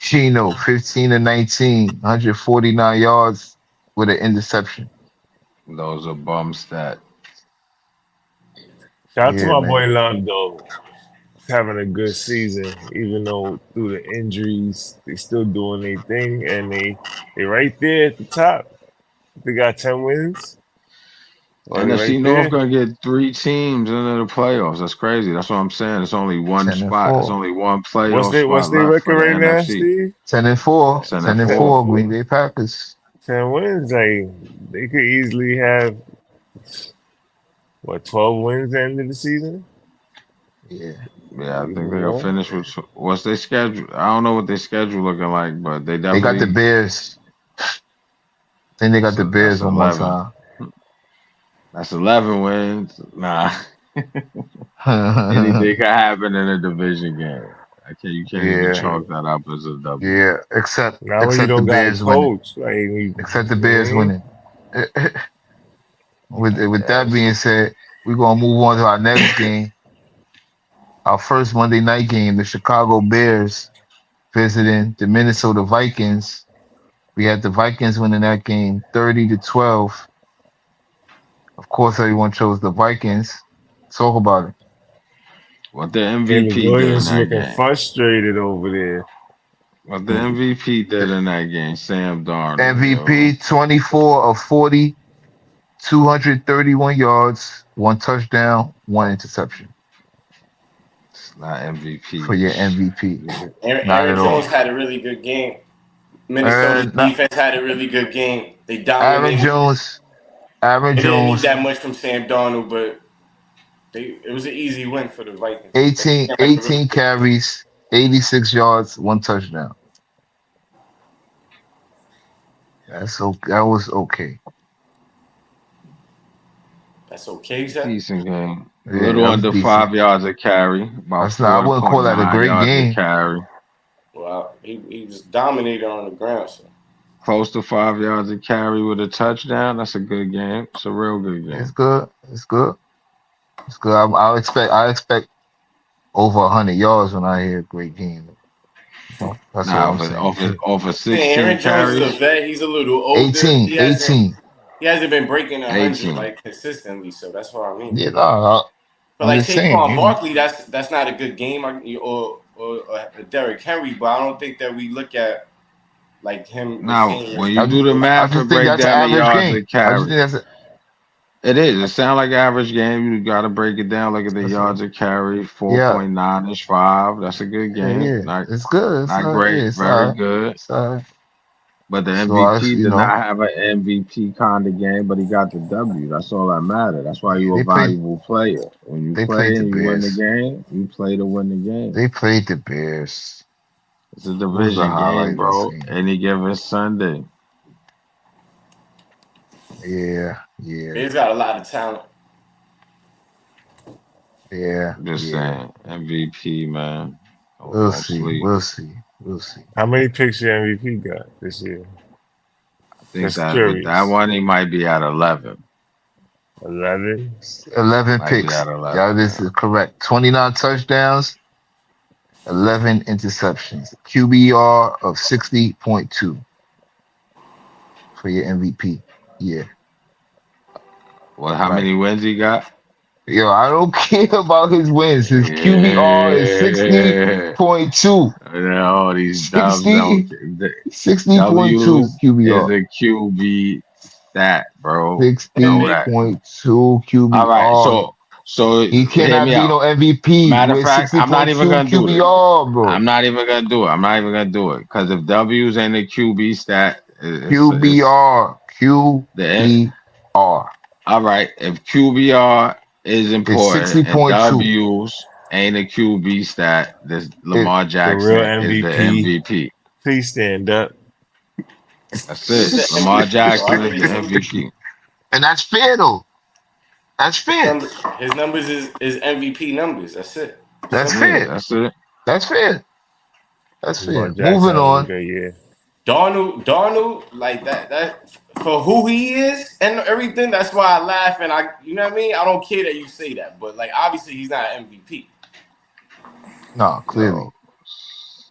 Chino, 15 to 19, 149 yards with an interception. Those are bum stats. Shout out to Yeah, my boy man. Love though. He's having a good season, even though through the injuries, they still doing their thing and they right there at the top. They got 10 wins. Oh, they right NFC North there. gonna get three teams into the playoffs. That's crazy. That's what I'm saying. It's only one 10 and spot. It's 4. only one What's playoff what's spot their left for record the right now, NFC. Steve? 10 and 4. 10 and 10 and 10 and 4. 4, Green 4. Bay Packers. 10 wins. Like they could easily have what 12 wins at the end of the season. Yeah. Yeah, I Even think they're gonna more. finish with what's their schedule. I don't know what their schedule looking like, but they They got the definitely Bears. Then they got the that's Bears one more 11. time. That's 11 wins. Nah, anything can happen in a division game. You can't even Yeah. chalk that up as a W. Yeah. Except Now when you except the don't got a Bears winning. coach, like you Except the know what I Bears mean? winning. With that Yes. being said, we're gonna move on to our next game. Our first Monday night game, the Chicago Bears visiting the Minnesota Vikings. We had the Vikings winning that game 30 to 12. Of course, everyone chose the Vikings. Talk about it. What the Caleb MVP did in Williams that looking game. frustrated over there. What the MVP did in that game. Sam Darnold, yo. MVP 24 of 40, 231 yards, one touchdown, one interception It's not for MVP. your MVP. Not Aaron at Jones all. had a really good game. Minnesota's Not defense had a really good game. They Aaron dominated. Jones. Aaron They didn't need Jones, that much from Sam Darnold, but it was an easy win for the Vikings. They 18, playing like a really 18 good team. carries, 86 yards, one touchdown. That was okay. That's okay, you said? Decent game. A Yeah, little that was under decent. 5 yards a carry. About That's not. I wouldn't call that a 4.9 great yards a game. carry. Well, he was dominating on the ground. So Close to 5 yards a carry with a touchdown. That's a good game. It's a real good It's game. good. It's good. It's good. I expect over 100 yards when I hear a great game. That's all Now, I'm saying. off of yeah, 16 Aaron Jones is a carries, vet. He's a little older. 18, 18. He hasn't been breaking 100 18. like consistently. So that's what I mean. Yeah, no, But I'm like just saying. Saquon Barkley, that's not a good game, or Derrick Henry. But I don't think that we look at like him the Now, same when as you I do just, the I math just and think break that's an down the average yards a game. I just carry, think that's a, it is. It sounds like average game. You got to break it down. Look at the that's a yards a carry, yeah, 4.9 is 5. That's a good yeah, game. yeah. Not It's good. not great, Yeah, it's all very right. good. It's all right. But the So I, MVP you did know, not have an MVP kind of game, but he got the W. That's all that matters. That's why yeah, you're a valuable player. When you they play played the and you win the Bears. game, you play to win the game. They played the Bears. It's a What was the division game, highlight of this bro. game? Any given Sunday. Yeah, yeah, Bears got a lot of talent. yeah, I'm just yeah. saying, MVP, man. We'll Don't see. sleep. We'll see. We'll see. How many picks your MVP got this year? I think Just that with that curious. one, he might be at 11. 11. 11 Might be picks. at 11 Yeah, this now. is correct. 29 touchdowns, 11 interceptions. QBR of 60.2 for your MVP. Yeah, Well, how right. many wins he got? Yo, I don't care about his wins. His QBR is Yeah. 60.2. And all these dubs don't. 60, 60.2 W's is QBR. a QB stat, bro. Know that. 60.2 All right. QBR. So He hear cannot me be out. no MVP Matter of with fact, I'm not even 60.2 gonna do this. QBR, bro. I'm not even gonna do it. I'm not even gonna do it because if W's ain't a QB stat, it's QBR. the QBR. all right. If QBR is It's important and 60.2. W's ain't a QB stat, this It, Lamar The real Jackson is the MVP. MVP. Please stand up. That's He's it. the Lamar MVP. So I Jackson is already the told you. MVP. and that's fair though. That's His, fair. number, his numbers is MVP numbers. That's it. That's Simple. Yeah, fair. that's it. That's fair. That's Lamar fair. Jackson Moving having a on. great year. Darnold, like that for who he is and everything. That's why I laugh and you know what I mean. I don't care that you say that, but like obviously he's not an MVP. No, clearly. Yo,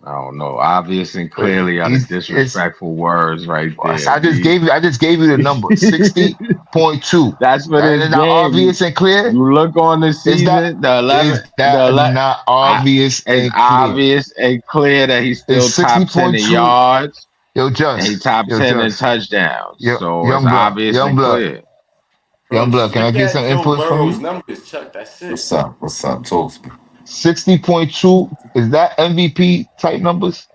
I don't know. Obvious and But clearly are the he's it's disrespectful words right there, B. I just gave you the number. 60.2. That's for That this is not game. obvious and clear. You look on the Is that season, the 11, is that not I, obvious it's and clear? obvious and clear that he's It's still top 10 in 60.2. yards and he Yo, top 10 in just. touchdowns. Yo, So it's obvious and clear. Bro, young blood. just Can I look get at some Joe input from Burrow's you? numbers, Chuck. That's it. What's up? What's up? Talk to me. 60.2. Is that MVP type numbers?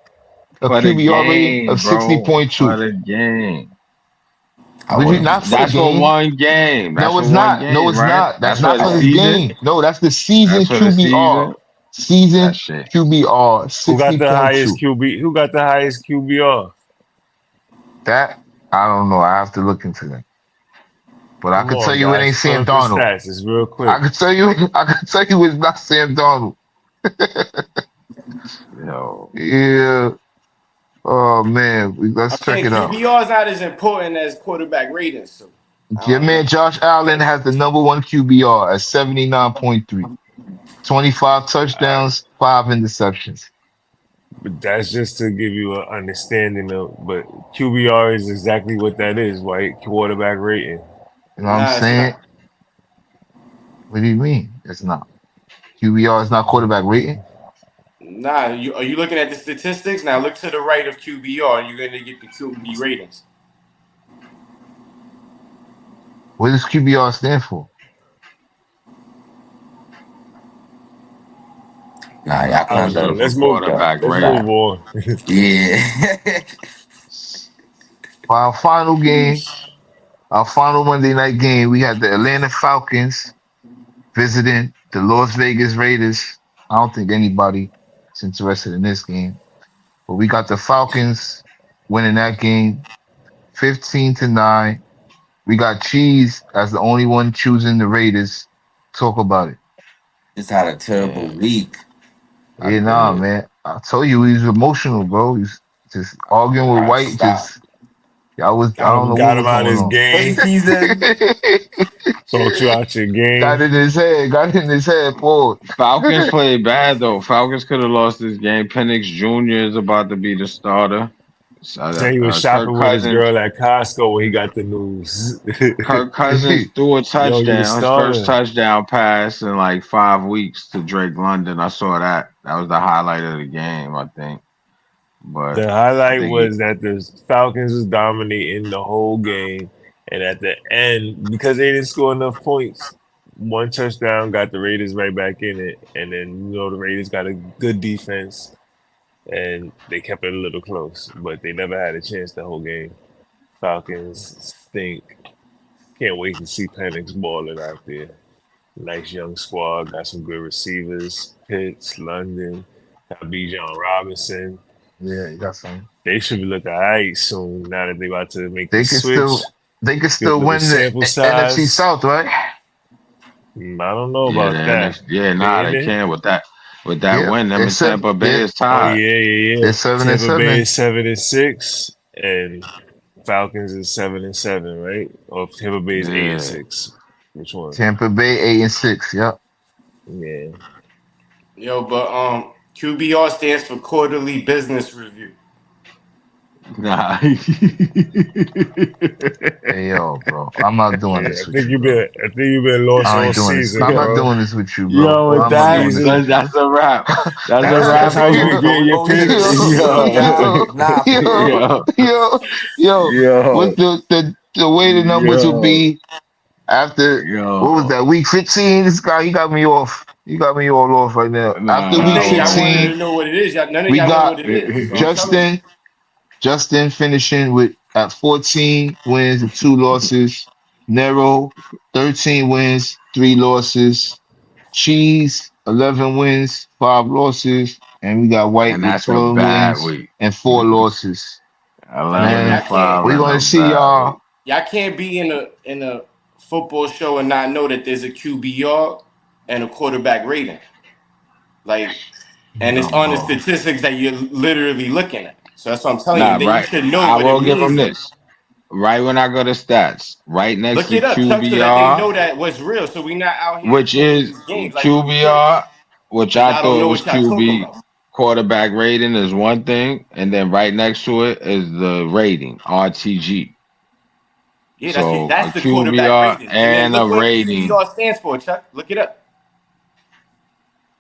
A For the QBR rating game, of bro. For 60.2. the game. I Would you wouldn't be not for the That's for game? one game. That's No, for it's one not. No, game, it's right? not. That's That's not for the for his season. game. No, that's the season That's for the QBR. season. That Season shit. QBR Who got the highest 60.2. QB? Who got the highest QBR? That I don't know. I have to look into that. But I Come can tell on, you it guys. ain't Pull Sam up the Darnold. stats. It's real I quick. can tell you I can tell you it's not Sam Darnold. Yo. Yeah. Oh man. I'm Let's check saying it out. QBR is not as important as quarterback ratings. So I Your don't know. man Josh Allen has the number one QBR at 79.3. 25 All right. touchdowns, 5 interceptions. But that's just to give you an understanding of. But QBR is exactly what that is, right? Quarterback rating. You know what I'm Nah, it's saying? not. What do you mean? It's not. QBR is not quarterback rating. Nah, are you looking at the statistics? Now look to the right of QBR, and you're gonna get the QB ratings. What does QBR stand for? Nah, y'all I kind don't of know. better. Stand for Let's move. Yeah, quarterback Let's rating. move on. yeah. For our final game, our final Monday night game, we had the Atlanta Falcons visiting the Las Vegas Raiders. I don't think anybody's interested in this game, but we got the Falcons winning that game 15-9. We got Cheese as the only one choosing the Raiders. Talk about it. Just had a terrible Yeah, week. I Yeah, nah, did. man. I told you he was emotional, bro. He's just arguing with I White. stop. Just I don't know what Got him was out of going his on. game. Preseason. Talked you out your Got game. in his head. Got in his head. Paul. Falcons played bad though. Falcons could have lost this game. Penix Jr. is about to be the starter. Then he was Kirk shopping with his Cousins. girl at Costco when he got the news. Kirk Cousins threw a Yo, you the touchdown, his first starter. touchdown pass in like 5 weeks to Drake London. I saw that. That was the highlight of the game, I think. But The I highlight think was that the Falcons was dominating the whole game, and at the end, because they didn't score enough points, one touchdown got the Raiders right back in it, and then the Raiders got a good defense, and they kept it a little close, but they never had a chance the whole game. Falcons stink. Can't wait to see Penix balling out there. Nice young squad, got some good receivers. Pitts, London, got Bijan Robinson. Yeah, you got some. They should be looking all right soon now that they about to make the They can still switch. they can Good still little win the sample NFC size. South, right? I don't know yeah, the about that. NFC, yeah, nah, They in they it? can with that. With that Yeah, win, them they're and seven. Tampa Bay Yeah, is Oh tied. yeah, yeah, they're yeah. 7-7. Tampa Bay is 7-6, and Falcons is 7-7, right? Or Tampa Bay is eight and Yeah. six. Which one? Tampa Bay 8-6. Yep. Yeah. Yo, but QBR stands for quarterly business review. Nah. Hey yo, bro, I'm not doing Yeah, this with you, bro. I think you've been lost I all ain't doing this. No, season, I'm not bro. doing this with you, bro. Yo, with I'm not that, doing this Season. with you. that's a wrap. That's a That's wrap. how you Nah, be yo, but getting we your gonna get picks. into it. yo, Nah, for real. yo, Yo, yo, yo. yo, What the way the numbers will yo, be after what was yo. that week 15? This guy, you got me off. You got me all off right now. After I'm week saying y'all wanted to 15, know what it is. Y'all, none of we y'all know got what it is. So I'm telling you. Justin. Justin finishing with at 14 wins and 2 losses. Nero, 13 wins, 3 losses. Cheese, 11 wins, 5 losses. And we got White And with that's a 12 bad wins week. and 4 losses. Eleven Man, Y'all can't five we're is gonna a see bad y'all. week. y'all can't be in a football show and not know that there's a QBR and a quarterback rating. Like, and it's on the No. statistics that you're literally looking at. So that's what I'm telling you. Nah, Then you right. should know I what it will give them means. this. Right when I go to stats, right next Look to it up, Chuck, so that they QBR, know that what's real. So we not out here which playing is these games like little kids. QBR, which And I y'all don't thought know was what y'all talking QB about. quarterback rating is one thing, and then right next to it is the rating, RTG. Yeah, So a that's the quarterback QBR rating. And then and a look what rating. QBR stands for, Chuck. Look it up.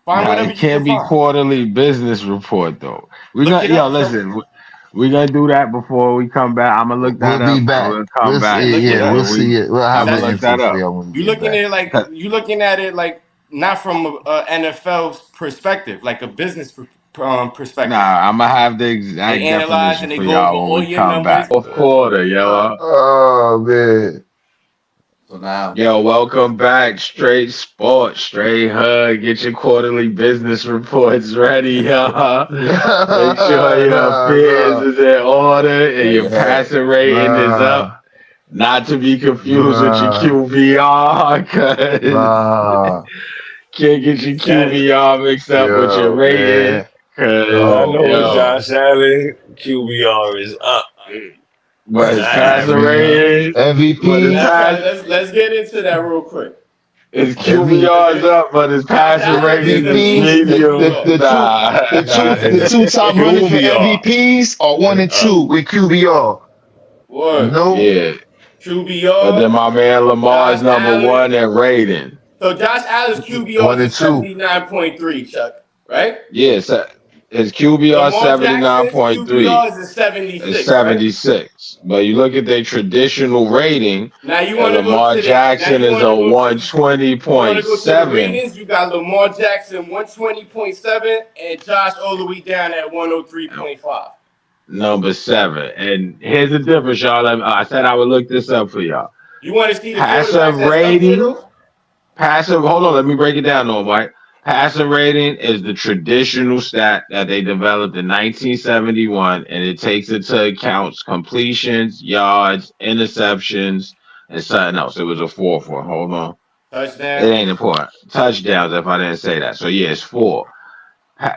Find Now whatever it you can can't be find. quarterly business report though. We Look gonna it yo up, Chuck. listen. We gonna do that before we come back. I'm gonna look that We'll be up and back. we'll come back. Look it Yeah, up. we'll And see we it. We'll Cause have I'm the gonna that's look info that for up. y'all when we you get looking back. at it like 'Cause- you looking at it like not from a NFL's perspective, like a business perspective. Nah, I'm gonna have the They exact analyze definition and they for go over y'all when all we your come back. numbers. Fourth quarter, yo. Oh man. So now, Yo, welcome back. Straight sports, straight hug. Get your quarterly business reports ready, y'all. Make sure your Nah, affairs nah, is in order and your yes. nah, passing rating is up. nah, Not to be confused with your nah, QBR, cause nah. can't get your That QBR mixed up with your Yo, rating. man. all I Cause Yo, know is man. yo, Josh Allen QBR is up. but his That passing happens. rating, but his MVP, That's pass right. Let's get into that real quick. his MV, Let's QBR get is it. up, but his Josh passing Allen is rating the is MVP, leading medium. QBR. Nah, the his two top running for QBR MVPs are one is and up. two with QBR. Word. No, Yeah. But then QBR. my man Lamar is Josh number Allen. one in rating. So Josh Allen's QBR one is a and two. 79.3, Chuck. Right? Yes, his QBR Lamar Jackson's 79.3 QBR is a is 76, right? 76. But you look at their traditional rating, Now you and want to go Lamar to the now Jackson you is want a to go to you want to go to the 120.7. ratings. You got Lamar Jackson 120.7 and Josh all the way down at 103.5. Number seven. And here's the difference, y'all. I said I would look this up for y'all. You want to see the Passer quarterbacks that's up there rating though? Passive, hold on, let me break it down, though, Mike. Passer rating is the traditional stat that they developed in 1971, and it takes into account completions, yards, interceptions, and something else. It was a fourth one. Hold on. It Touchdown. ain't important. Touchdowns, if I didn't say that. So, yeah, it's four.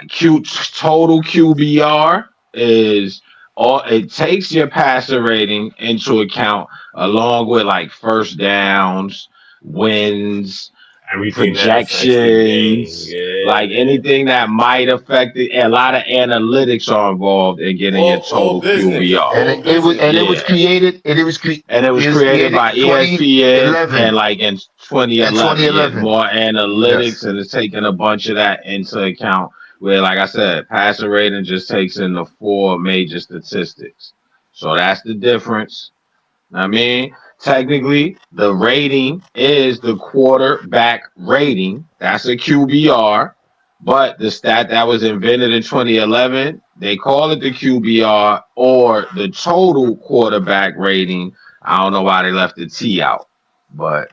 Q total QBR is all it takes your passer rating into account along with like first downs, wins, Everything that affects the game. projections, Yeah, like anything that might affect it. A lot of analytics are involved in getting your All total business. QBR. And All business. it was Yeah. created And it was it was created created by ESPN and 2011 like in and 2011. Yeah, it's 2011. more analytics Yes. and it's taking a bunch of that into account. Where, like I said, passer rating just takes in the four major statistics. So that's the difference. I mean, technically, the rating is the quarterback rating. That's a QBR. But the stat that was invented in 2011, they call it the QBR or the total quarterback rating. I don't know why they left the T out, but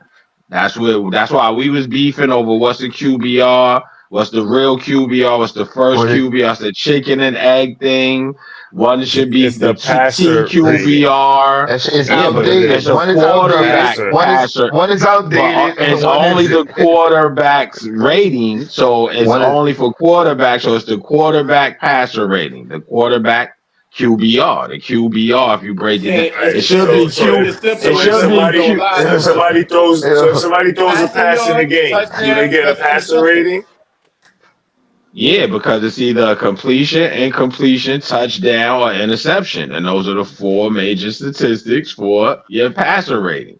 that's why we was beefing over what's the QBR, what's the real QBR, what's the first Or it, QBR, it's the chicken and egg thing. One should be it's the the passer rating. TQBR. that shit is That's Yeah, what but it it's outdated. a is. One is The outdated. quarterback passer. passer, One is but outdated, and it's one only the isn't. quarterback's rating. So it's One is only for quarterback. So it's the quarterback passer rating, the quarterback QBR, the QBR. If you It's break it down, saying Right. it it's should simple. be So Keep Q. it It simple and should be numbers don't Q. lie no more. so if yo, somebody throws a Passing pass in the yards, game, do they touchdowns. get a That's pretty passer simple. rating? Yeah, because it's either a completion, incompletion, touchdown, or interception. And those are the four major statistics for your passer rating.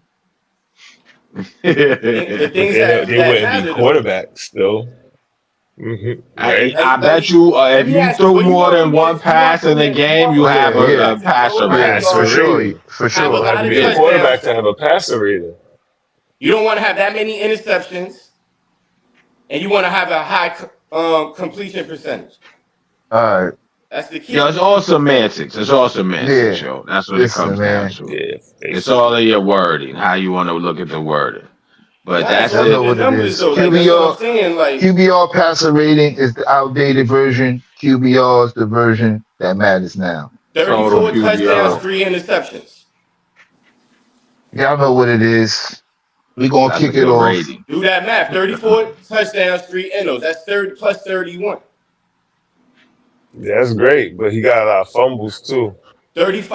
The But things that they that wouldn't be matter though. quarterbacks though. I, Right? I bet Like, you let if me you ask you, throw what more than one you want pass from in the your game, you have Yeah, yeah, quarterback a to throw a passer lot yeah, of rating. for Passer yards, sure, rating. for have You a sure. don't have lot to of be a Yeah. quarterback touchdowns. to have a passer rating. You don't want to have that many interceptions, and you want to have a high completion percentage. All right. That's the Yo, key. it's all semantics. It's all semantics, Yeah. yo. That's what it Listen, comes down man. to. Yeah, It's all basically. in your wording, how you want to look at the wording. But Nah, it's that's Y'all all in know it. the what it numbers is. though. Like that's what I'm saying. Like QBR passer rating is the outdated version. QBR is the version that matters now. Total 34 touchdowns, QBR. 3 interceptions. Y'all know what it is. We gonna That's a kick it good off. rating. Do that math. 34 touchdowns, 3 innos. That's 30 plus 31. Yeah, that's great, but he got a lot of fumbles too.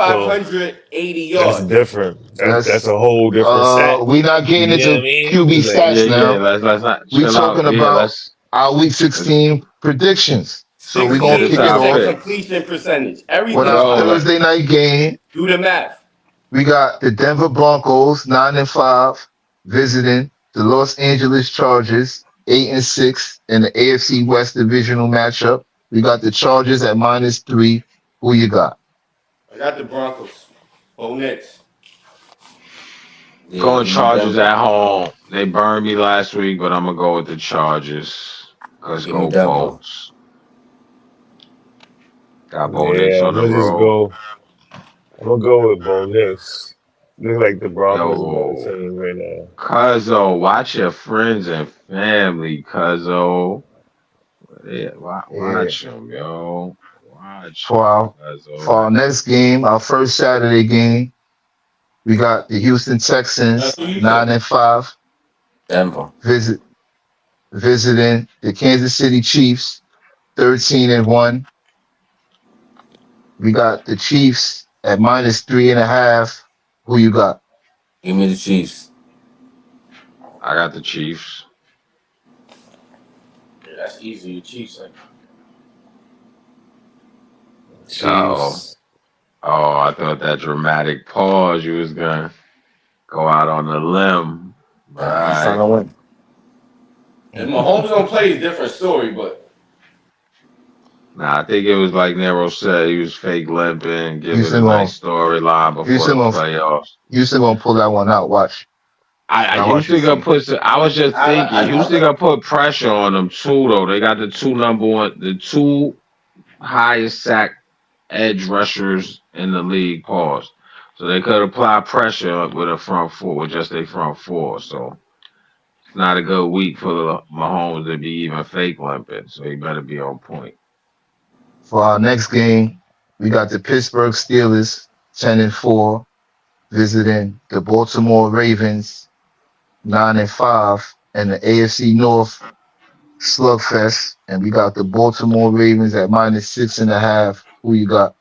So 3,580 that's yards. different. That's That's a whole different stat. we not getting You get what I into mean? QB It's like stats Yeah, yeah. now. Let's not We chill out. talking Yeah, about our week let's 16 predictions. So we get gonna kick into it our 16% off picks. completion percentage. with Everything's our Yo, fine. Thursday night game. Do the math. We got the Denver Broncos 9-5 visiting the Los Angeles Chargers 8-6 in the AFC West divisional matchup. We got the Chargers at -3. Who you got? I got the Broncos. Bo Nix. Yeah, going give me Chargers Denver. at home. They burned me last week, but I'm gonna go with the Chargers. Let's Give me go Denver. Bolts. Got Bo Nix yeah, on I'm the gonna just road. go. I'm gonna go with Bo Nix. Look like the Broncos a better Yo, team right now. Cuzzo, watch your friends and family, Cuzzo. Yeah, Yeah. watch them, yo. Watch For them, our for Cuzzo. our next game, our first Saturday game, we got the Houston That's Texans who you nine said. and five Denver. visit visiting the Kansas City Chiefs 13-1. We got the Chiefs at -3.5. Who you got? Give me the Chiefs. I got the Chiefs. Yeah, that's easy. The Chiefs. Like, Oh, Chiefs. oh, I thought that dramatic pause you was gonna go out on a limb. But all I'm trying right. to win. if Mahomes don't play, it's a different story. But Nah, I think it was like Nero said, he was fake limping, give it a Houston gonna nice storyline before Houston the gonna playoffs. Houston gonna pull that one out. Watch. I Now watch and Houston gonna see. put. I was just thinking, I Houston gonna put pressure on them too, though. They got the two number one, the two highest sack edge rushers in the league. Pause. So they could apply pressure with a front four, with just a front four. So it's not a good week for the Mahomes to be even fake limping. So he better be on point. For our next game, we got the Pittsburgh Steelers 10-4 visiting the Baltimore Ravens 9-5 and the AFC North slugfest. And we got the Baltimore Ravens at -6.5. Who you got?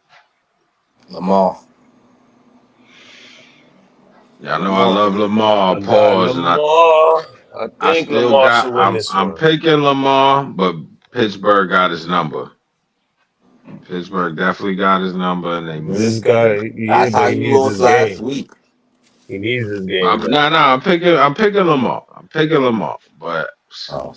Lamar. Y'all know I Lamar. love Lamar. I got Pause, and Lamar. I I think still Lamar should got. win this I'm one. picking Lamar, but Pittsburgh got his number. Pittsburgh definitely got his number, and But this guy, yeah, That's how but he you needs lost this last game. week. He needs this game no, though. no, I'm picking Lamar. I'm picking Lamar, but Oh,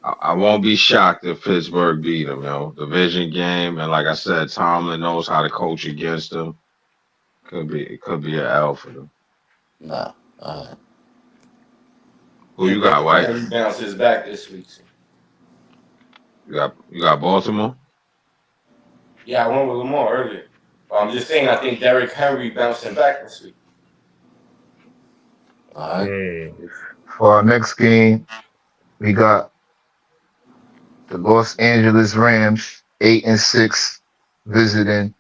I won't be shocked if Pittsburgh beat him. You know, division game, and like I said, Tomlin knows how to coach against them. It could be an L for them. nah. Who Yeah, you got, Derrick White? Henry bounces back this week. So. You got Baltimore. Yeah, I went with Lamar earlier. But I'm just saying, I think Derrick Henry bouncing back this week. All right. For our next game, we got the Los Angeles Rams 8-6 visiting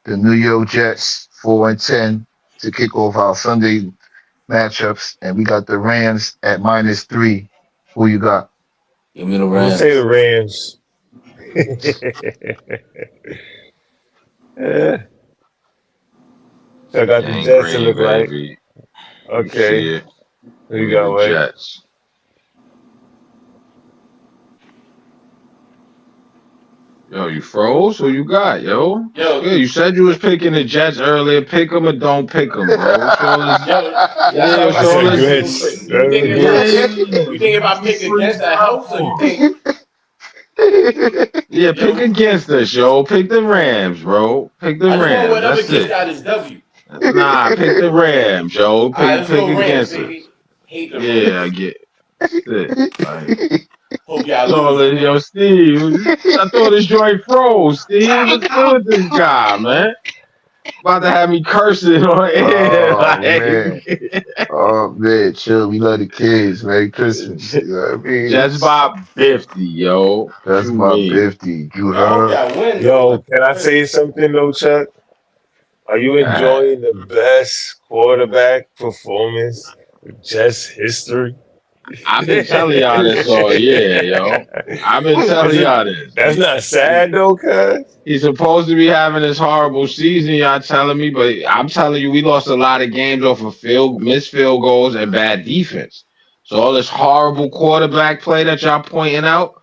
the New York Jets 4-10 to kick off our Sunday matchups. And we got the Rams at -3. Who you got? Give me the I'm gonna say the Rams. Rams. Yeah. So I got the Gang Jets. It Green, look like baby. You okay. see it. Who Give you me the got, White? Jets. Yo, you froze? Who you got, yo? What's Yo, good? You said you was picking the Jets earlier. Pick 'em or don't pick 'em, bro. What's all this? yo, that's Yeah, why I what's want I to ask all you a said this? question real quick. glitch. That You was think a if I Yeah, glitch. pick, you think if what's I you pick freaked against that out helps, or you for? think, Yeah, pick yo, against us, yo. Pick the Rams, bro. Pick the I just want Rams. whatever That's gets it. out his W. Nah, pick the Rams, yo. All right, Pick let's pick go Rams, against us. baby. Hate the Yeah, I Rams. get that's it. Like Hope y'all so, lose again. yo, Steve. I thought this joint froze. Steve, what's good with this guy, man? About to have me cursing on air. Oh man. Oh man, chill. We love the kids. Merry Christmas. Like You know what I mean? just by 50, yo. What That's you my mean? 50. You I hope heard? y'all win though. Yo, Like, can I say something though, Chuck? Are you God. enjoying the best quarterback performance in Jets history? I've been telling y'all this all year, yo. I've been telling Isn't y'all this. that's not sad though, cuz? He's supposed to be having this horrible season, y'all telling me, but I'm telling you, we lost a lot of games off of missed field goals and bad defense. So all this horrible quarterback play that y'all pointing out,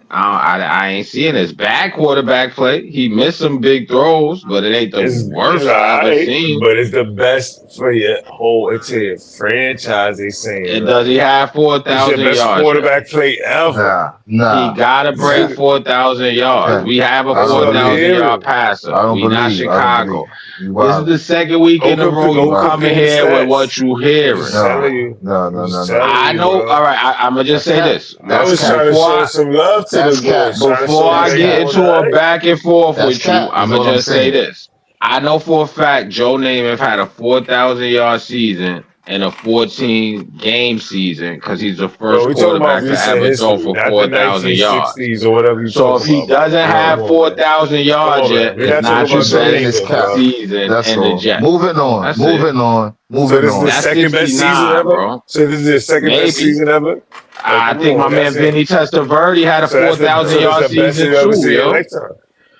I ain't seeing this bad quarterback play. He missed some big throws, but it ain't the It's worst I ever alright, seen. but it's the best for your whole entire franchise. They saying And does he right. have It's your 4,000 best yards yet? quarterback play ever. Nah, He nah, gotta break nah. 4,000 yards. Nah. We have a I That's don't what I'm 4,000 believe. yard hearing. passer. I don't We not believe. I don't Chicago. believe. You This is the wildin'. second week in a row you Go coming compare the here with stats. what you I'm hearing. just telling No, you. no, I'm no, no, just no. telling I you, know. bro. All right, I'm gonna just That's say cap. this. I That's was cap. trying to Before show I some love to the That's boys, cap. trying to before show them I That's that he get cap. doing into all a right. back and forth That's with you, cap. I'm Is gonna all I'm just say saying. this. I know for a fact Joe Namath had a 4,000 yard season and a 14 game season because he's the No, first we talking about quarterback to recent ever throw history, for not the 4,000 yards. 1960s or whatever you So talking if he about, bro. doesn't have Come Yo, on, man. 4,000 Come yards on, man. yet, We're it's not talking not what you the about Joe saying best is Namath, cap. bro. season That's in the all. Jets. Moving on. That's it. Moving on. So Moving this is the on. That's second best season 69, ever. bro. So this is the second best Maybe. season ever. Like, I come think my on, man that's it. Vinny Testaverde had a So that's the 4,000 so that's yard the best season you ever too, seen in your yo. lifetime.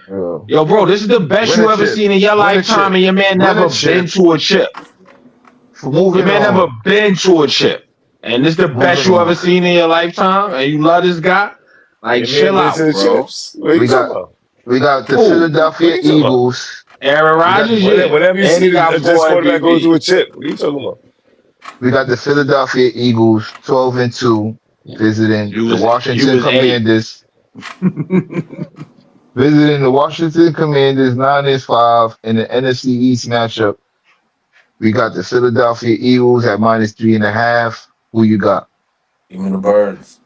Yo. Yo, bro, this is the best Win you a ever chip. seen in your Win a lifetime, chip. and your man Win a never been chip. to a chip. Your Moving man never on. been to a chip. And this the best Moving you ever on. seen in your lifetime, and you love this guy? Like, Your man chill been to out, the bro. chips. What are you We talking got about? we got the Who? What are Philadelphia you talking about? Eagles. Aaron We got Rodgers, yeah. Whenever you And see he got a Jets four quarterback go to a MVPs. chip, what are you talking about? we got the Philadelphia Eagles 12-2 visiting You the was you Washington was eight. Commanders. Visiting the Washington Commanders 9-5 in the NFC East matchup. We got the Philadelphia Eagles at -3.5. Who you got? Give me the birds.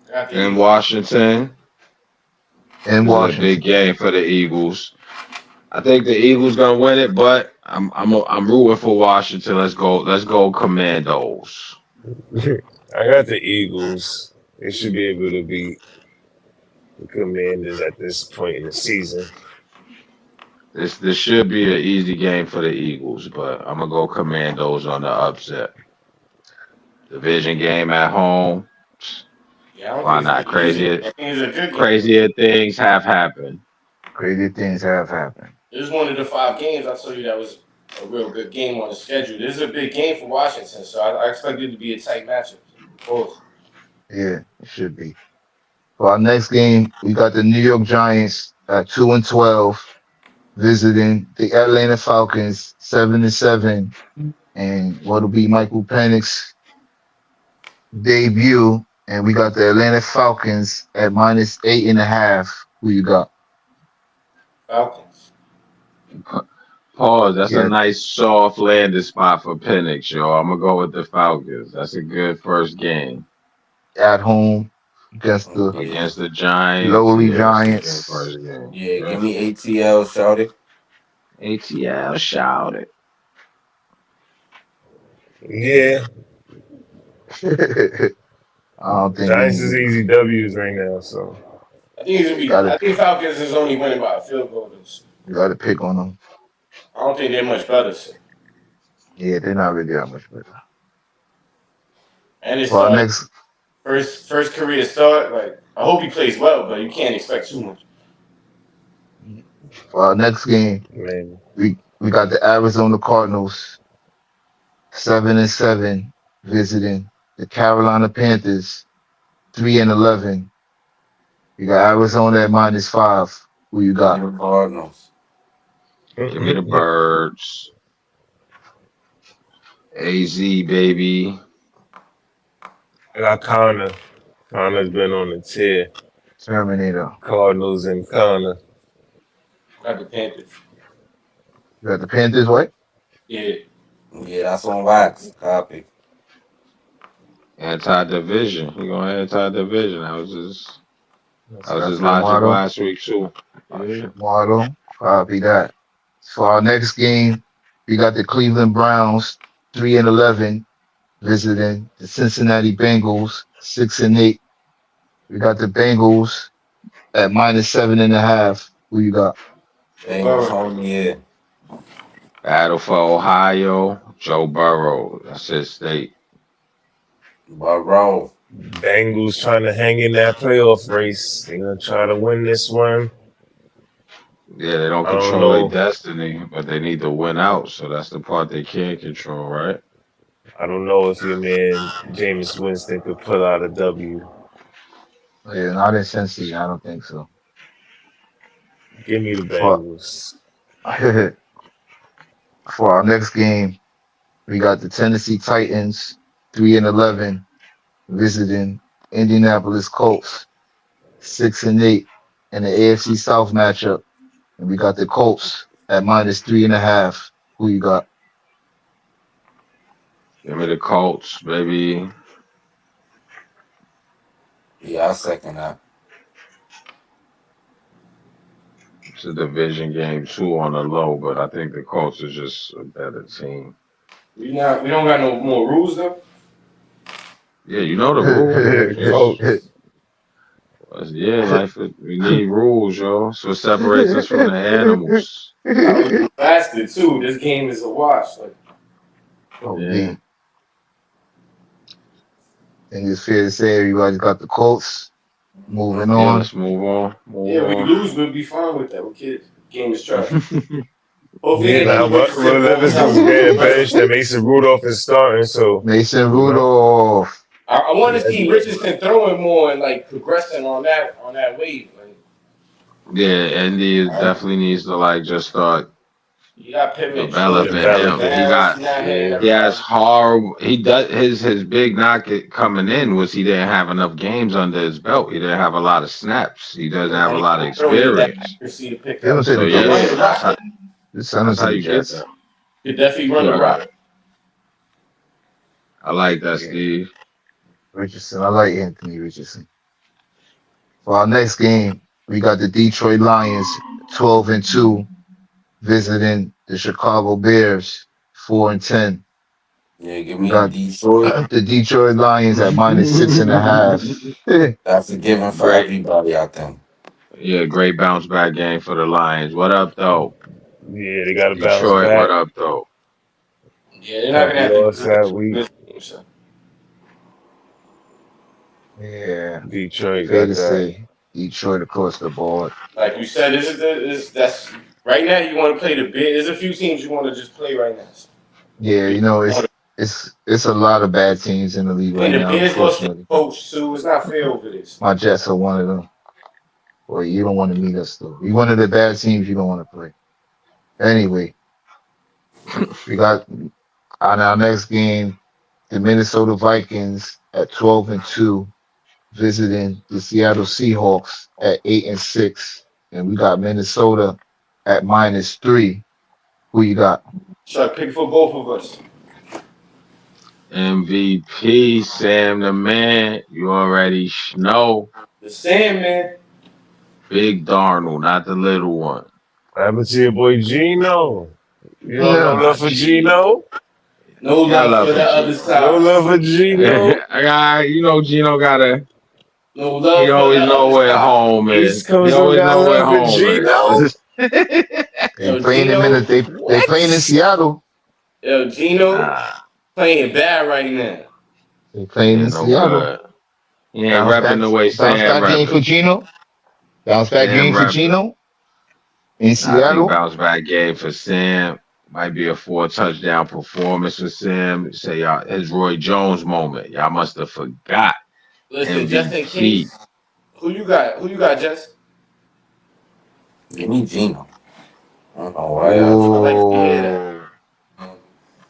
I got the In Eagles. Washington, In this is a big Washington. game for the Eagles. I think the Eagles gonna win it, but I'm rooting for Washington. Let's go Commandos. I got the Eagles. They should be able to beat the Commanders at this point in the season. This should be an easy game for the Eagles, but I'm gonna go Commandos on the upset. Division game at home. Yeah, I don't Why think it's not? gonna be easy. I think it's a good game. Crazier things have happened. Crazy things have happened. This is one of the 5 games I told you that was a real good game on the schedule. This is a big game for Washington, so I expect it to be a tight matchup. Both. Yeah, it should be. For our next game, we got the New York Giants at 2-12 visiting the Atlanta Falcons 7-7, and what'll be Michael Penix's debut. And we got the Atlanta Falcons at -8.5. Who you got? Falcons. Pause. That's a Yeah, nice soft landing spot for Penix, yo. I'm gonna go with the Falcons. That's a good first game at home against the Yeah. against the Giants. lowly Yeah, that's a good Giants. first game. Yeah, Yeah. give me ATL, shout it. ATL, shout it. Yeah, I don't think we Giants need is to. easy W's right now. So I think it's gonna be. Gotta I think Falcons is only winning by a field goal. This. gotta pick on them. I don't think they're much better. So. Yeah, they're not really that much better. And it For our started next first career start. Like I hope he plays well, but you can't expect too much. for our next game, man, we got the Arizona Cardinals 7-7 visiting the Carolina Panthers 3-11. You got Arizona at -5. Who you Give me got? the Cardinals. Give me the I birds. AZ baby. got Connor. Connor's been on the tear. Terminator. Cardinals and Connor. Got the Panthers. You got the Panthers, what? Yeah. Yeah, that's on wax. Copy. Anti-division. He going anti-division. That's That was got his your logic motto. last week too. That's Yeah. your motto. Copy that. For our next game, we got the Cleveland Browns 3-11 visiting the Cincinnati Bengals 6-8. We got the Bengals at -7.5. Who you got? Bengals Burrow. home, yeah. Battle for Ohio. Joe Burrow. That's his state. Burrow. Bengals trying to hang in that playoff race. They're gonna try to win this one. Yeah, they don't I don't control their know. destiny, but they need to win out. So that's the part they can't control, right? I don't know if your man Jameis Winston could pull out a W. Yeah, not in Cincy. I don't think so. Give me the For Bengals. for our next game, we got the Tennessee Titans 3-11 visiting Indianapolis Colts 6-8 in the AFC South matchup. And we got the Colts at -3.5. Who you got? Give me the Colts, baby. Yeah, I second that. It's a division game too on the low, but I think the Colts is just a better team. We don't got no more rules though. Yeah, you know the rules. Yeah, Colts. Yeah, we need rules, yo. So it separates us from the animals. I was blasted too. This game is a wash. Like Oh, Yeah. D. And it's fair to say everybody's got the Colts. Moving Yeah, on. let's move on. yeah, we Move lose, we'll be fine with that. We kids. Game is trash. on. Hopefully, Yeah, now Anthony Will Richardson balls Levis out is for the getting rest of benched the and way. Mason Rudolph is starting, so Mason you know. Rudolph. I want to Yeah, see Richardson throwing more and like progressing on that wave. Like, Yeah, Andy definitely needs to just start you got pivot short, developing pivot him. developing. down. He's not hitting Yeah. He has everybody. horrible. He does his big knock coming in was he didn't have enough games under his belt. He didn't have a lot of snaps. He doesn't have And a he lot of can't throw. He need that experience. accuracy to pick Give him up. to So the But run yeah, the Jets. that's rock. how Just send him that's to how the you get Jets. them. You definitely run You the got rock. it. I like that, Yeah. Steve. Richardson. I like Anthony Richardson. For our next game, we got the Detroit Lions 12-2 visiting the Chicago Bears 4-10. Yeah, give We me got Detroit. the Detroit Lions at -6.5. That's a given for Great, everybody, I think. yeah, great bounce back game for the Lions. What up, though? Yeah, they got to bounce Detroit, what back. up, though? Yeah, they're not gonna Tough have to do loss that that too week. this game. So. Yeah, Detroit fair got to that. say, Detroit across the board. Like you said, that's right now. You want to play the bid. There's a few teams you want to just play right now. Yeah, You it's a lot of bad teams in the league And right the now, Bears lost their unfortunately. coach too. It's not fair over this. My Jets are one of them. Well, you don't want to meet us though. You one of the bad teams you don't want to play. Anyway, we got on our next game the Minnesota Vikings at 12-2 visiting the Seattle Seahawks at 8-6, and we got Minnesota at -3. Who you got? Should I pick for both of us? MVP, Sam the man. You already know. The Sandman. Big Darnold, not the little one. What happened to your boy Gino? You don't know No, love for Gino? No I got love love for for the other Gino. No side. love for Gino? I got, Gino gotta. No He love for the always know other where side. home is. East He Coast don't always got know where love for home Gino? is. they Yo, playing him in Gino. they playing in What? Seattle. Yo, Gino Nah, playing bad right now. They he playing in ain't no Seattle. good. He ain't repping the way Bounce Sam back game for repping. Gino. Bounce back Sam game for repping. Gino in Nah, I think Seattle. bounce back game for Sam. Might be a 4 touchdown performance for Sam. Say y'all his Roy Jones moment. Y'all must have forgot. Listen, just in MVP. case, who you got? Who you got, Jess? Give me Gino. I don't know why y'all I trying like to to. hear that. Ooh.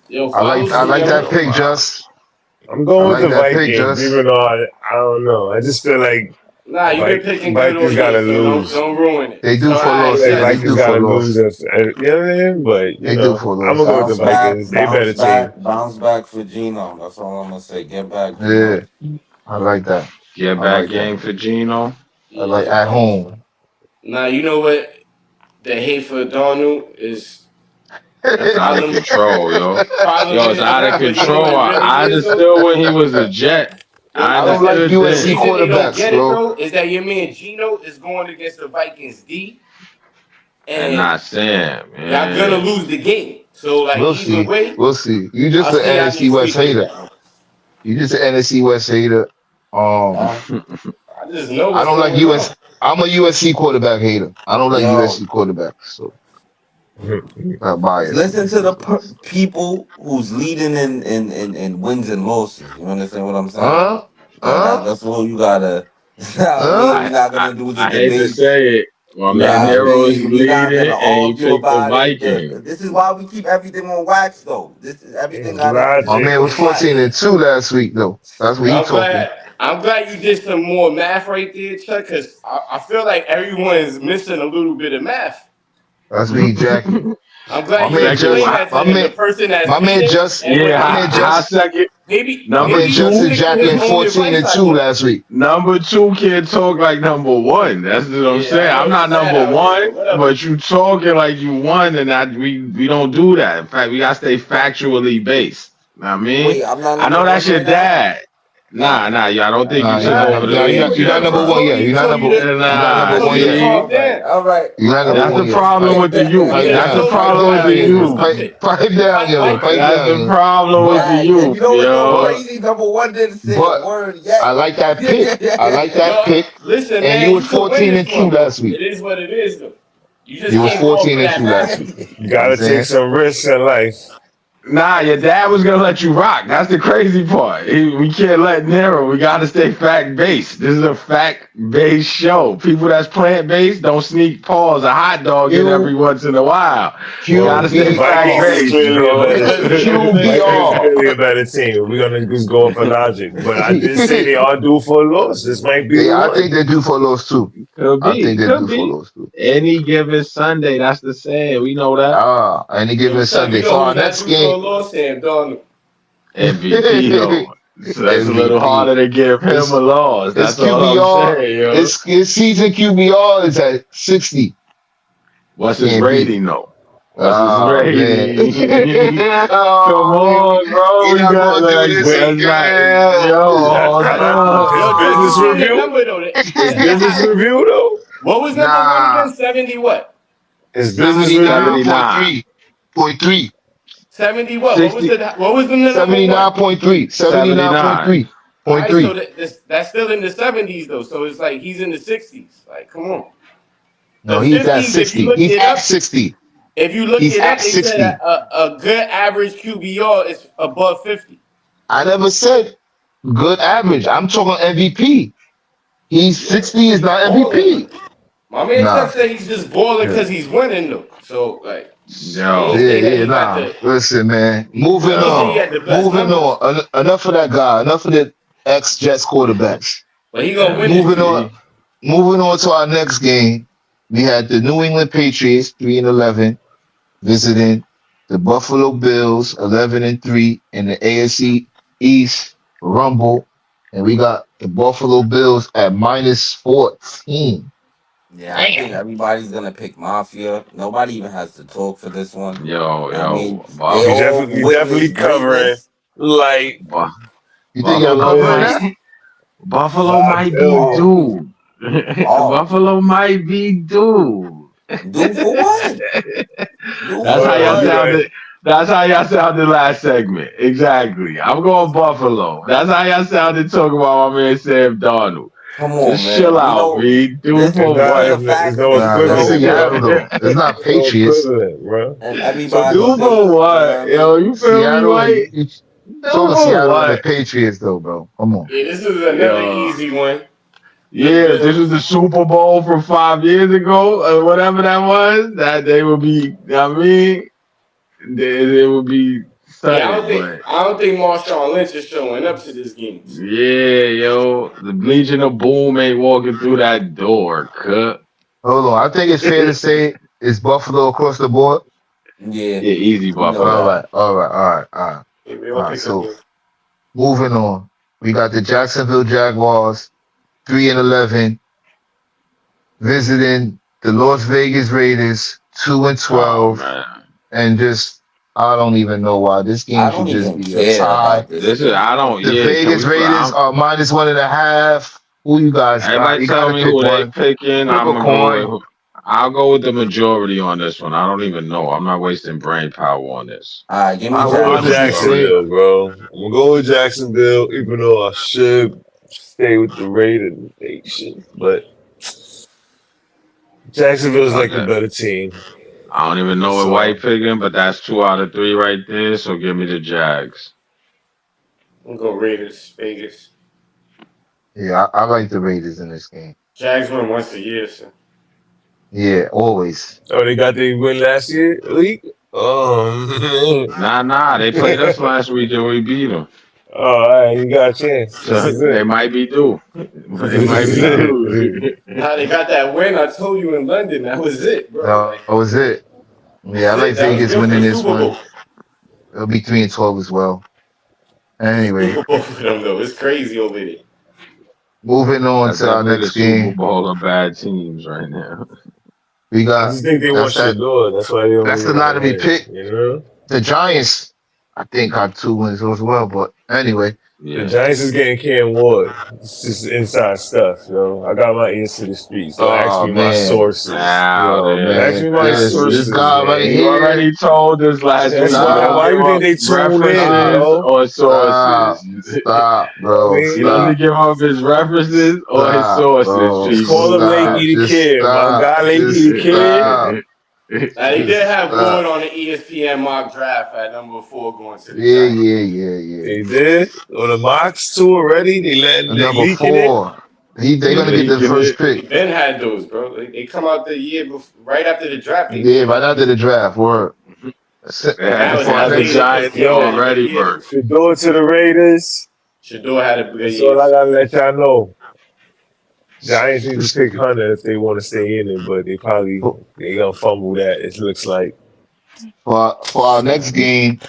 Yo, I follow like I suit, like yo. that Yo, pick, wow. Just. I'm I going with like the that pick, Vikings, Just. even though I don't know. I just feel like Nah, you've been picking good all Vikings year, gotta so lose. don't ruin it. They So do all for a I feel right, loss. like Yeah, they Jess. do Vikings for a gotta lose loss. if you know what I mean. But They do for a I'm gonna loss. go with the Vikings. They better team. Bounce back for Gino. That's all I'm gonna say. Get back, Yeah, Gino. I like that. Get I back like that. game for Gino. I like Yeah. at home. Nah, you know what? The hate for Darnold is the It's out of problem. control, yo. Problem Yo, it's is, out of but you know what control. it really I is though. understood when he was a Jet. Yo, I I don't listen. like understood The USC then. reason they don't quarterbacks, get it bro. though is that your man Gino is going against the Vikings D, And and not Sam. y'all gonna Yeah. lose the game. So like We'll either see. way, We'll see. You I'll just an see how NFC next West week with hater. that. You just an NFC West hater. Um, Huh? I just know I what's don't like going on. US. I'm a USC quarterback hater. I don't like Yo, USC quarterbacks, so not biased. listen Man. to the That's what it is. people who's leading in wins and losses. You understand what I'm saying? Uh, uh, That's all you gotta. I mean, uh. we're not gonna do the I hate to debates. say it. My man Nah, I Nero is mean, we're not leading gonna and he argue picked the about it. Vikings. This is why we keep everything on wax, though. This is everything gotta My Logic. be man was on 14 wax. and 2 last week, though. That's what he I'm talking. glad. I'm glad you did some more math right there, Chuck, because I feel like everyone is missing a little bit of math. That's what he jacking. I'm My glad you man Second, explained just, that to my him, the man, person that's my man leading, just, and yeah, my what man high just, second. maybe my Number man maybe just he's two, is sticking with his jacking own 14 advice. and I 2 guess. last week. number two can't talk like number one. That's what I'm Yeah, saying. I know I'm it's not sad number out here, but one, whatever. but you talking like you won, and that we don't do that. In fact, we gotta stay factually based. Know what I mean, Wait, I'm not I number know one that's your right now. dad. Nah, nah, yo, I don't think you Nah, took over the Nah, he lead you're not he yet, number he bro. one told yet. he told you to You're not he number Nah, told one you to yet. calm see, down. All right, You're not all number that's right. the one yet. problem with the He youth. Pipe just That's the down. told you to problem with the relax. It's youth. nothing. Pipe down, Pipe, yo. pipe Pipe down. That's down, the yo. problem with the But, Hey, and you youth, know what's so yo. but, crazy? Number one didn't say a but, word yet. I like that pick. I like that Yo, pick. listen, And you man, was you could win 14 this and 2 one, last though. week. It is what it is, though. You just You was can't go off 14 of and that 2 last math. week. You You know what I'm gotta take saying? some risks in life. Nah, your dad was gonna let you rock. That's the crazy part. We can't let narrow. We gotta stay fact based. This is a fact based show. People that's plant based don't sneak paws a hot dog in every Q, once in a while. Well, Gotta the stay fact Vikings is QBR. based, clearly a bro. better. Vikings is QBR. clearly a better team. We're gonna just go for logic, but I did say they are due for a loss. This might be the I think one. they do for those too. Could I be, think they could do for be. those too. Any given Sunday, that's the saying. We know that. Any Yo, given Chuck, you Sunday. For know our who's not next due for game, a loss? Sam Darnold. MVP though. So that's a little MVP. harder to give him a It's loss. it's That's all I'm QBR. saying, yo. It's season QBR is at 60. What's his Can't beat. rating though? What's his Oh man. rating? Come Oh man. on, bro. We're We not got gonna do like this Wait, that's not again. yo, hold his Yo, Chuck, you business seen his on. review. number, though? His business review though. What was number one Nah. again? 70 what? His business review. 79. 79.3. Point three. 70 what? 60 What was the number one? 79.3. 79. 79.3. All Point right, so three. that's still in the 70s, though. So it's like he's in the 60s. Like, come on. No, The he's at 50s, if you 60. look He's it at up, 60. if you look He's it at up, they said 60. a good average QBR is above 50. I never said good average. I'm talking MVP. He's Yeah, 60 is he's not balling though. MVP. My man Chuck Nah. said he's just balling Yeah, because he's winning though. So like, he ain't Yo. say that yeah, he got nah. the Listen, man. Moving he ain't say he on. had Yo. the best Moving numbers. on. Enough of that guy. Enough of the ex-Jets quarterbacks. But he gonna win this Moving year. on. MVP. Moving on to our next game. We had the New England Patriots 3-11 visiting the Buffalo Bills 11-3 in the AFC East Rumble, and we got the Buffalo Bills at minus 14. Yeah, I think Damn. everybody's gonna pick Mafia. Nobody even has to talk for this one. Yo, I mean, yo. they all We witness definitely covering greatness. light Bu- You think y'all Buffalo covering might that? Witness. Buffalo $5 might be Oh, billion. due. oh, Buffalo might be due. do for what? Do That's for how Word, y'all you what? right. sounded. That's how y'all sounded last segment. Exactly. I'm going Buffalo. That's how y'all sounded talking about my man Sam Darnold. Come on, Just chill man. You out, know, Reed. Do this It's for not. this is what? a It's fact no speech, Nah, that's yo, equivalent, Seattle bro. though. It's not It's no Patriots. equivalent, bro. and So everybody Do do for says, you know what what? I Yo, mean? you feel me, Seattle. right? Talking Doing Seattle and the what? Patriots though, bro. Come on. Yeah, this is another Yeah. easy one. The Yeah, if this was the Bills. Super Bowl from 5 years ago, or whatever that was, that they would be, I mean, they would be Yeah, sudden, but I don't think Marshawn Lynch is showing up to this games. yeah, yo, the Legion of Boom ain't walking through that door, cut. Hold on. I think it's fair to say it's Buffalo across the board. Yeah, Yeah, easy we know All Buffalo. that. right, all right, all right, all right. Yeah, we All all right. picked up So the moving on. We got the Jacksonville Jaguars, 3-11, visiting the Las Vegas Raiders, two and Oh 12, man, and just I don't even know why this game I should don't just even be a care tie. about this this is game, I don't. bro. The Yeah, can Vegas we? Raiders are -1.5. Who you guys got? Everybody You got tell to me pick who they one. picking. Flip I'm a gonna go coin. with. I'll go with the majority on this one. I don't even know. I'm not wasting brain power on this. All right, give me I I'm gonna would go with honestly Jacksonville. say, Jacksonville, bro. I'm gonna go with Jacksonville, even though I should stay with the Raiders Nation. But Jacksonville's like the Okay. better team. I don't even know what White So picking, but that's 2 out of 3 right there. So give me the Jags. I'm gonna go Raiders, Vegas. yeah, I like the Raiders in this game. Jags win once a year, so Yeah, always. oh, they got the win last year, week. Oh, Nah. They played us last week and we beat them. oh, all right, you got a chance. This So is they it. might be due. They This might is be it. due. now they got that win. I told you in London, that was it, bro. That Like was it. that Yeah, I was like it. That was Vegas good for winning the this Super one. Bowl. It'll be 3-12 as well. Anyway, Super Bowl for them though. It's crazy over there. moving on That's to our definitely the next Super game. Bowl of bad teams right now. We I got just think they want that's that Shador. That's why they don't that's really the want to lottery win. pick. You know, The Giants, I think, got 2 wins as well. But anyway, the Yeah. Giants is getting Cam Ward. It's just inside stuff, yo. I got my ears to the streets. Don't ask oh me my man, sources. Now yo Ask then, me man, my this sources, guy right you man. here, already told us last That's week you why. don't Why stop, give you think up they tune in, stop, references yo? or stop, sources. stop, You know what I bro, He mean? doesn't stop, give up his references or his stop, sources, bro, Just call people. him Lake stop, Eater just Kid. My stop, guy, Lake just Eater Kid. stop, Now they just did have Ward stop. on the ESPN mock draft at number 4 going to the Yeah, Giants. yeah, yeah, yeah. They did. On the mocks too already. And They number leaking it. 4, they're They gonna get the leaking first it. They pick. been had those, bro. They come out the year before, right after the drapt. They Yeah, knew right that. after the draft. Word. They Now it's For our outdated next, because Giants Cam had a Yo, good already year. merged. Shador to the Raiders. Shador had a good That's year. all I gotta let y'all know. Giants need to pick Hunter if they want to stay in it, but they gonna fumble that. It looks like. for our next game,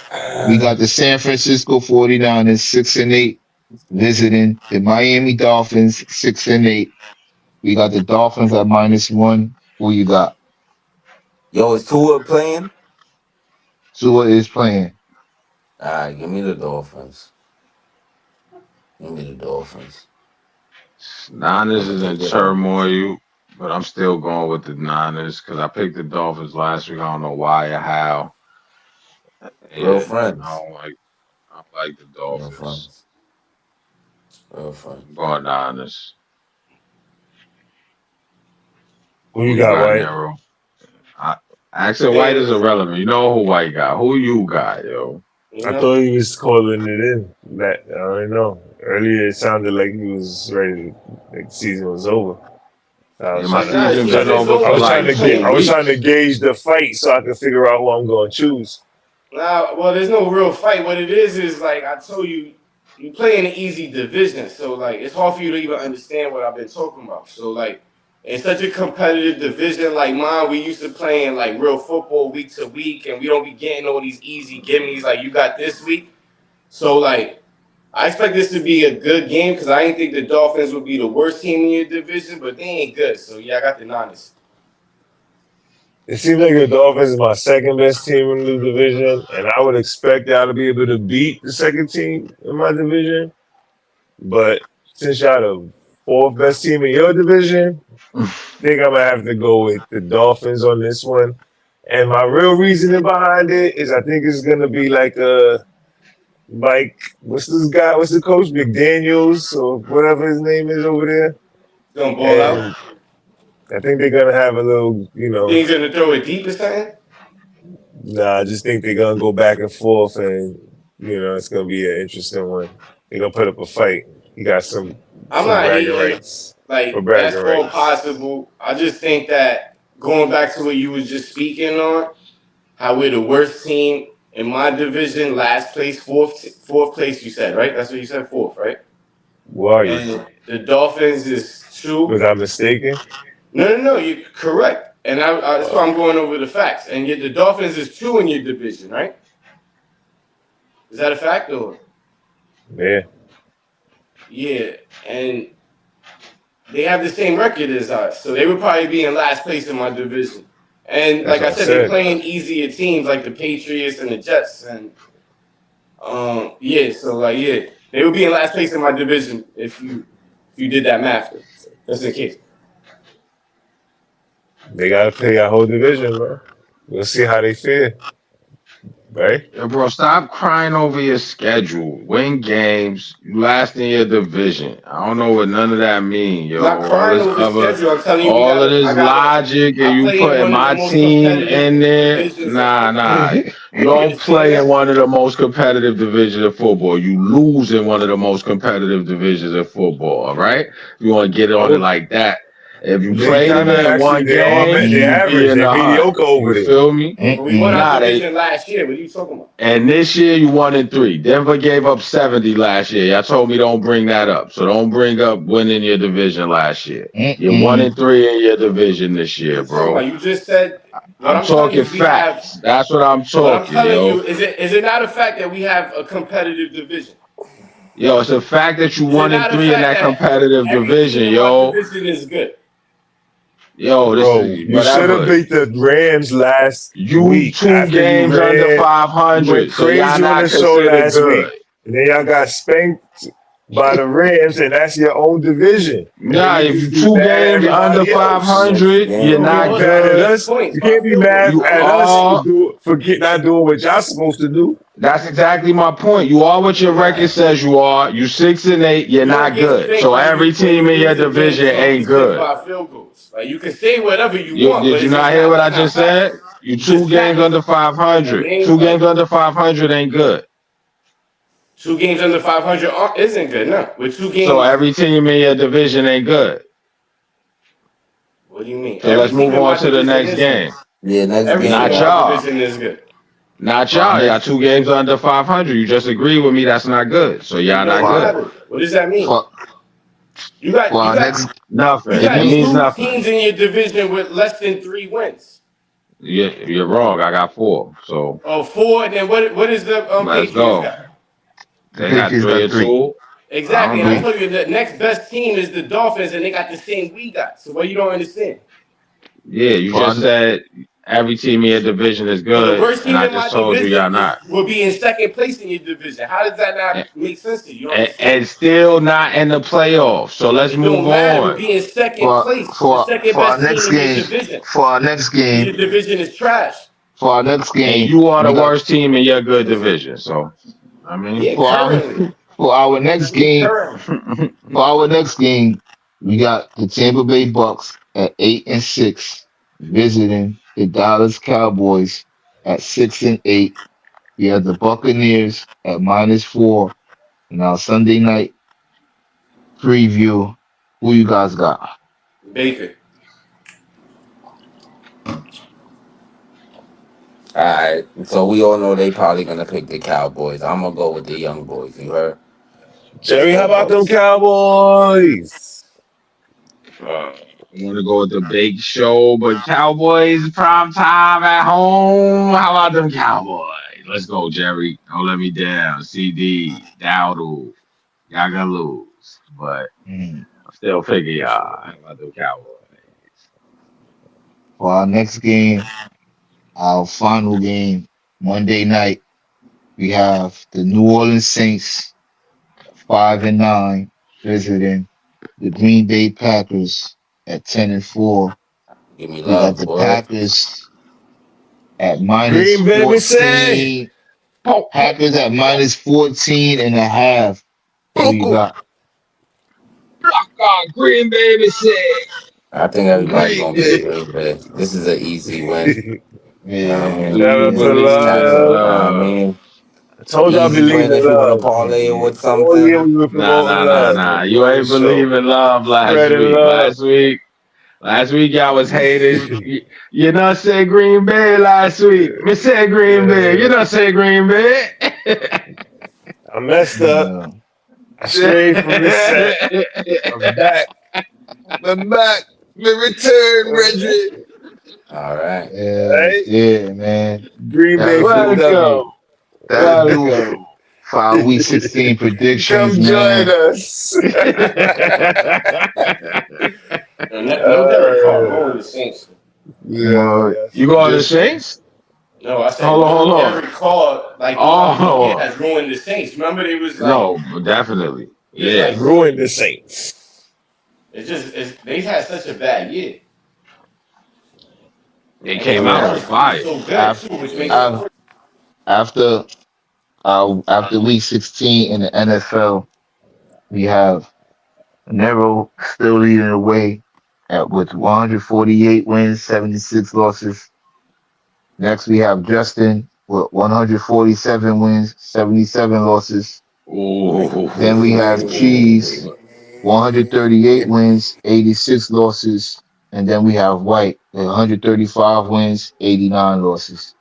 we got the San Francisco 49ers 6-8 visiting the Miami Dolphins 6-8. We got the Dolphins at -1. Who you got? Yo, is Tua playing? Tua is playing. All right, give me the Dolphins. Give me the Dolphins. I'm Niners gonna is in take it on this. turmoil, but I'm still going with the Niners because I picked the Dolphins last week. I don't know why or how. Real Yeah, I friends. don't like. I don't like the Real Dolphins. friends. Real friends. I'm going Niners. Who Who you you got, got, White? Nero? I, Accent White Man, is irrelevant. You know who White got. Who you got, yo? you I know, thought he was calling it in. That I don't know. Earlier it sounded like he was ready. Like the season was over. I Yeah, was my trying to. nah, season been season's over I for over. was trying like You to get. I playing? 4 was trying to weeks. gauge the fight so I could figure out who I'm going to choose. Nah, well, there's no real fight. What it is like I told you, you play in an easy division, so like it's hard for you to even understand what I've been talking about. So like, it's such a competitive division like mine. We used to playing like real football week to week, and we don't be getting all these easy gimmies like you got this week. So like, I expect this to be a good game because I didn't think the Dolphins would be the worst team in your division, but they ain't good. So yeah, I got the Niners. It seems like the Dolphins is my second best team in the division, and I would expect y'all to be able to beat the second team in my division. But since y'all the fourth best team in your division, I think I'm gonna have to go with the Dolphins on this one. And my real reasoning behind it is I think it's gonna be like what's this guy? What's the coach? McDaniels or whatever his name is over there. Gonna ball out. And I think they're gonna have a little, You think he's gonna throw it deep or something? nah, I just think they're gonna go back and forth and It's gonna be an interesting one. They're gonna put up a fight. He got I'm some not bragging hating. rights or Like bragging that's all rights. possible. I just think that going back to what you was just speaking on, how we're the worst team in my division, last place, fourth place. You said right? That's what you said, fourth, right? Who are you? And the Dolphins is Was two. I mistaken? No, no, no. You're correct. And that's why Uh, I'm going over the facts. And yet the Dolphins is two in your division, right? Is that a fact or? yeah, Yeah, and they have the same record as us, so they would probably be in last place in my division. And that's like I what I said, they said. playing easier teams like the Patriots and the Jets, and yeah, so like yeah, they would be in last place in my division if you did that math. Just in case. They gotta play our whole division, bro. We'll see how they feel, right? Yo, bro, stop crying over your schedule. Win games, you last in your division. I don't know what none of that mean, I'm not yo. crying over schedule. I'm telling you, All of I this gotta. logic, and I you play in putting one of the my most team competitive in there. divisions of Nah, football. nah. You You don't understand play in that? one of the most competitive divisions of football. You lose in one of the most competitive divisions of football. All right? You want to get on it Oh, like that. If you they played in kind of it in actually one game, they you be average, in they the hunt. mediocre over You there. feel me? But we won our Nah, they division last year. What are you talking about? and this year you 1-3. Denver gave up 70 last year. Y'all told me don't bring that up. So don't bring up winning your division last year. You're one Mm-mm. and three in your division this What are year, you talking about? bro. You just said what I'm I'm telling talking you. We have facts. That's what I'm what I'm talking, telling yo. you. Is it not a fact that we have a competitive division? Yo, it's a fact that you Is it one and not a three in fact that that competitive every team division, in my yo. division is good? Yo, this Bro, is you should have whatever. beat the Rams last You week two after games under you went 500, so y'all crazy on not the show considered last good. week. And then y'all got spanked by the Rams, and that's your own division. And then Nah, you if just you be two mad at games under everybody else. Next 500, you're But game, we not Be man. lost mad by at good. 6 us. points You by can't be field goal. mad You at us are. for not doing what y'all supposed to do. That's exactly my point. You are what your record says you are. You 6-8. You're You don't not get good. spanked So every when team you in your lose a game division ain't 56 good. by field goals. Like you can say whatever you You want, did but you it's just not hear not what it's I not just said? factual. You You just two games capping. under I 500. mean, Two like games under 500 ain't good. 2 games under 500 isn't good. No, with two So games. every team in your division ain't good. What do you mean? So Every let's team move in on my to the division next is good. game. Yeah, next Every game, team Not in man. my y'all. division is good. Not For our y'all. Y'all next, 2 games under 500. You just agree with me that's not good. So It y'all not for doesn't our, good. matter. What does that mean? for, You for got you our got next, you Nothing. it It got mean means two nothing. teams in your division with less than 3 wins. You're wrong. I got 4. So Oh, four, and then what is the let's Patriots go. got? the They got Patriots 3 got or three. 2. I Exactly, don't and I know. Three. told you the next best team is the Dolphins, and they got the same we got. So what you don't understand? Yeah, you For just our, said every team in your division is So the good, worst and team I in my just told you division y'all not. will be in second place in your division. How does that And, not make sense to you? You don't understand? and still not in the playoffs. So let's It move don't matter, but on. be in second for place, the for second for our best team next in your game, division, for our next and game, your division is trash. for our next And game, you are the we got worst team in your good division. So I mean, Yeah, for our currently. for our next Yeah, game, currently. for our next game, we got the Tampa Bay Bucks at 8-6 visiting the Dallas Cowboys at 6-8. We have the Buccaneers at -4 in our Sunday night preview. Who you guys got? Baker. All right. So we all know they probably gonna pick the Cowboys. I'm gonna go with the young boys. You heard? Let's Jerry, how go, about them Bucks. Cowboys? I want to go with the big show, but Cowboys prime time at home. How about them Cowboys? Let's go, Jerry. Don't let me down. CD, Dowdle, y'all gonna lose, but Mm. I'm still picking y'all. How about them Cowboys? For our next game, our final game, Monday night, we have the New Orleans Saints 5-9 visiting the Green Bay Packers at 10-4. Give me We got love, the boy. Packers at minus Green baby say. 14. Poco, Packers at minus 14 and a half. Who you Poco, got? Green Baby said. I think everybody Green gonna pick Bay. Green Bay. This is an easy win. I Yeah, mean, Shout out it's to a Believe in tax. the love. I love. mean, I told you I Easy believe win in if you want to love. parlay it with All year something. we were Nah, promoting nah, nah, love nah. You on ain't this show. believe in love last Spreading week. love. Last week y'all was haters. You know said Green Bay last week. Me said Green Bay. You Yeah. know say Green Bay. I messed up. Yeah. I strayed from the set. I'm back. I'm back. The return, Reggie. All right. Yeah, Right? yeah, man. Green Bay That'll for the do. W. Welcome. That'll do Welcome. for our week 16 predictions, Come join man. us. No Derek Carr. I'm going with the Saints. Yeah, You that's going to good. Saints? No, I said Hold no on. Derek Carr. Like throughout the year Oh has ruined the Saints. Remember, they was like no, definitely. just Yeah. like Ruin the Saints. they had such a bad year, They and they came out on Yeah. apparently do fire. so good After too, which makes it after crazy. after after week 16 in the NFL, we have Nero still leading the way with 148 wins, 76 losses. Next, we have Justin with 147 wins, 77 losses. Then we have Cheese, Ooh. 138 wins, 86 losses. And then we have White with 135 wins, 89 losses.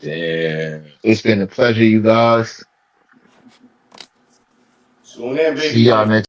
Damn. It's been a pleasure, you guys. Soon then, See baby. y'all Thanks. next.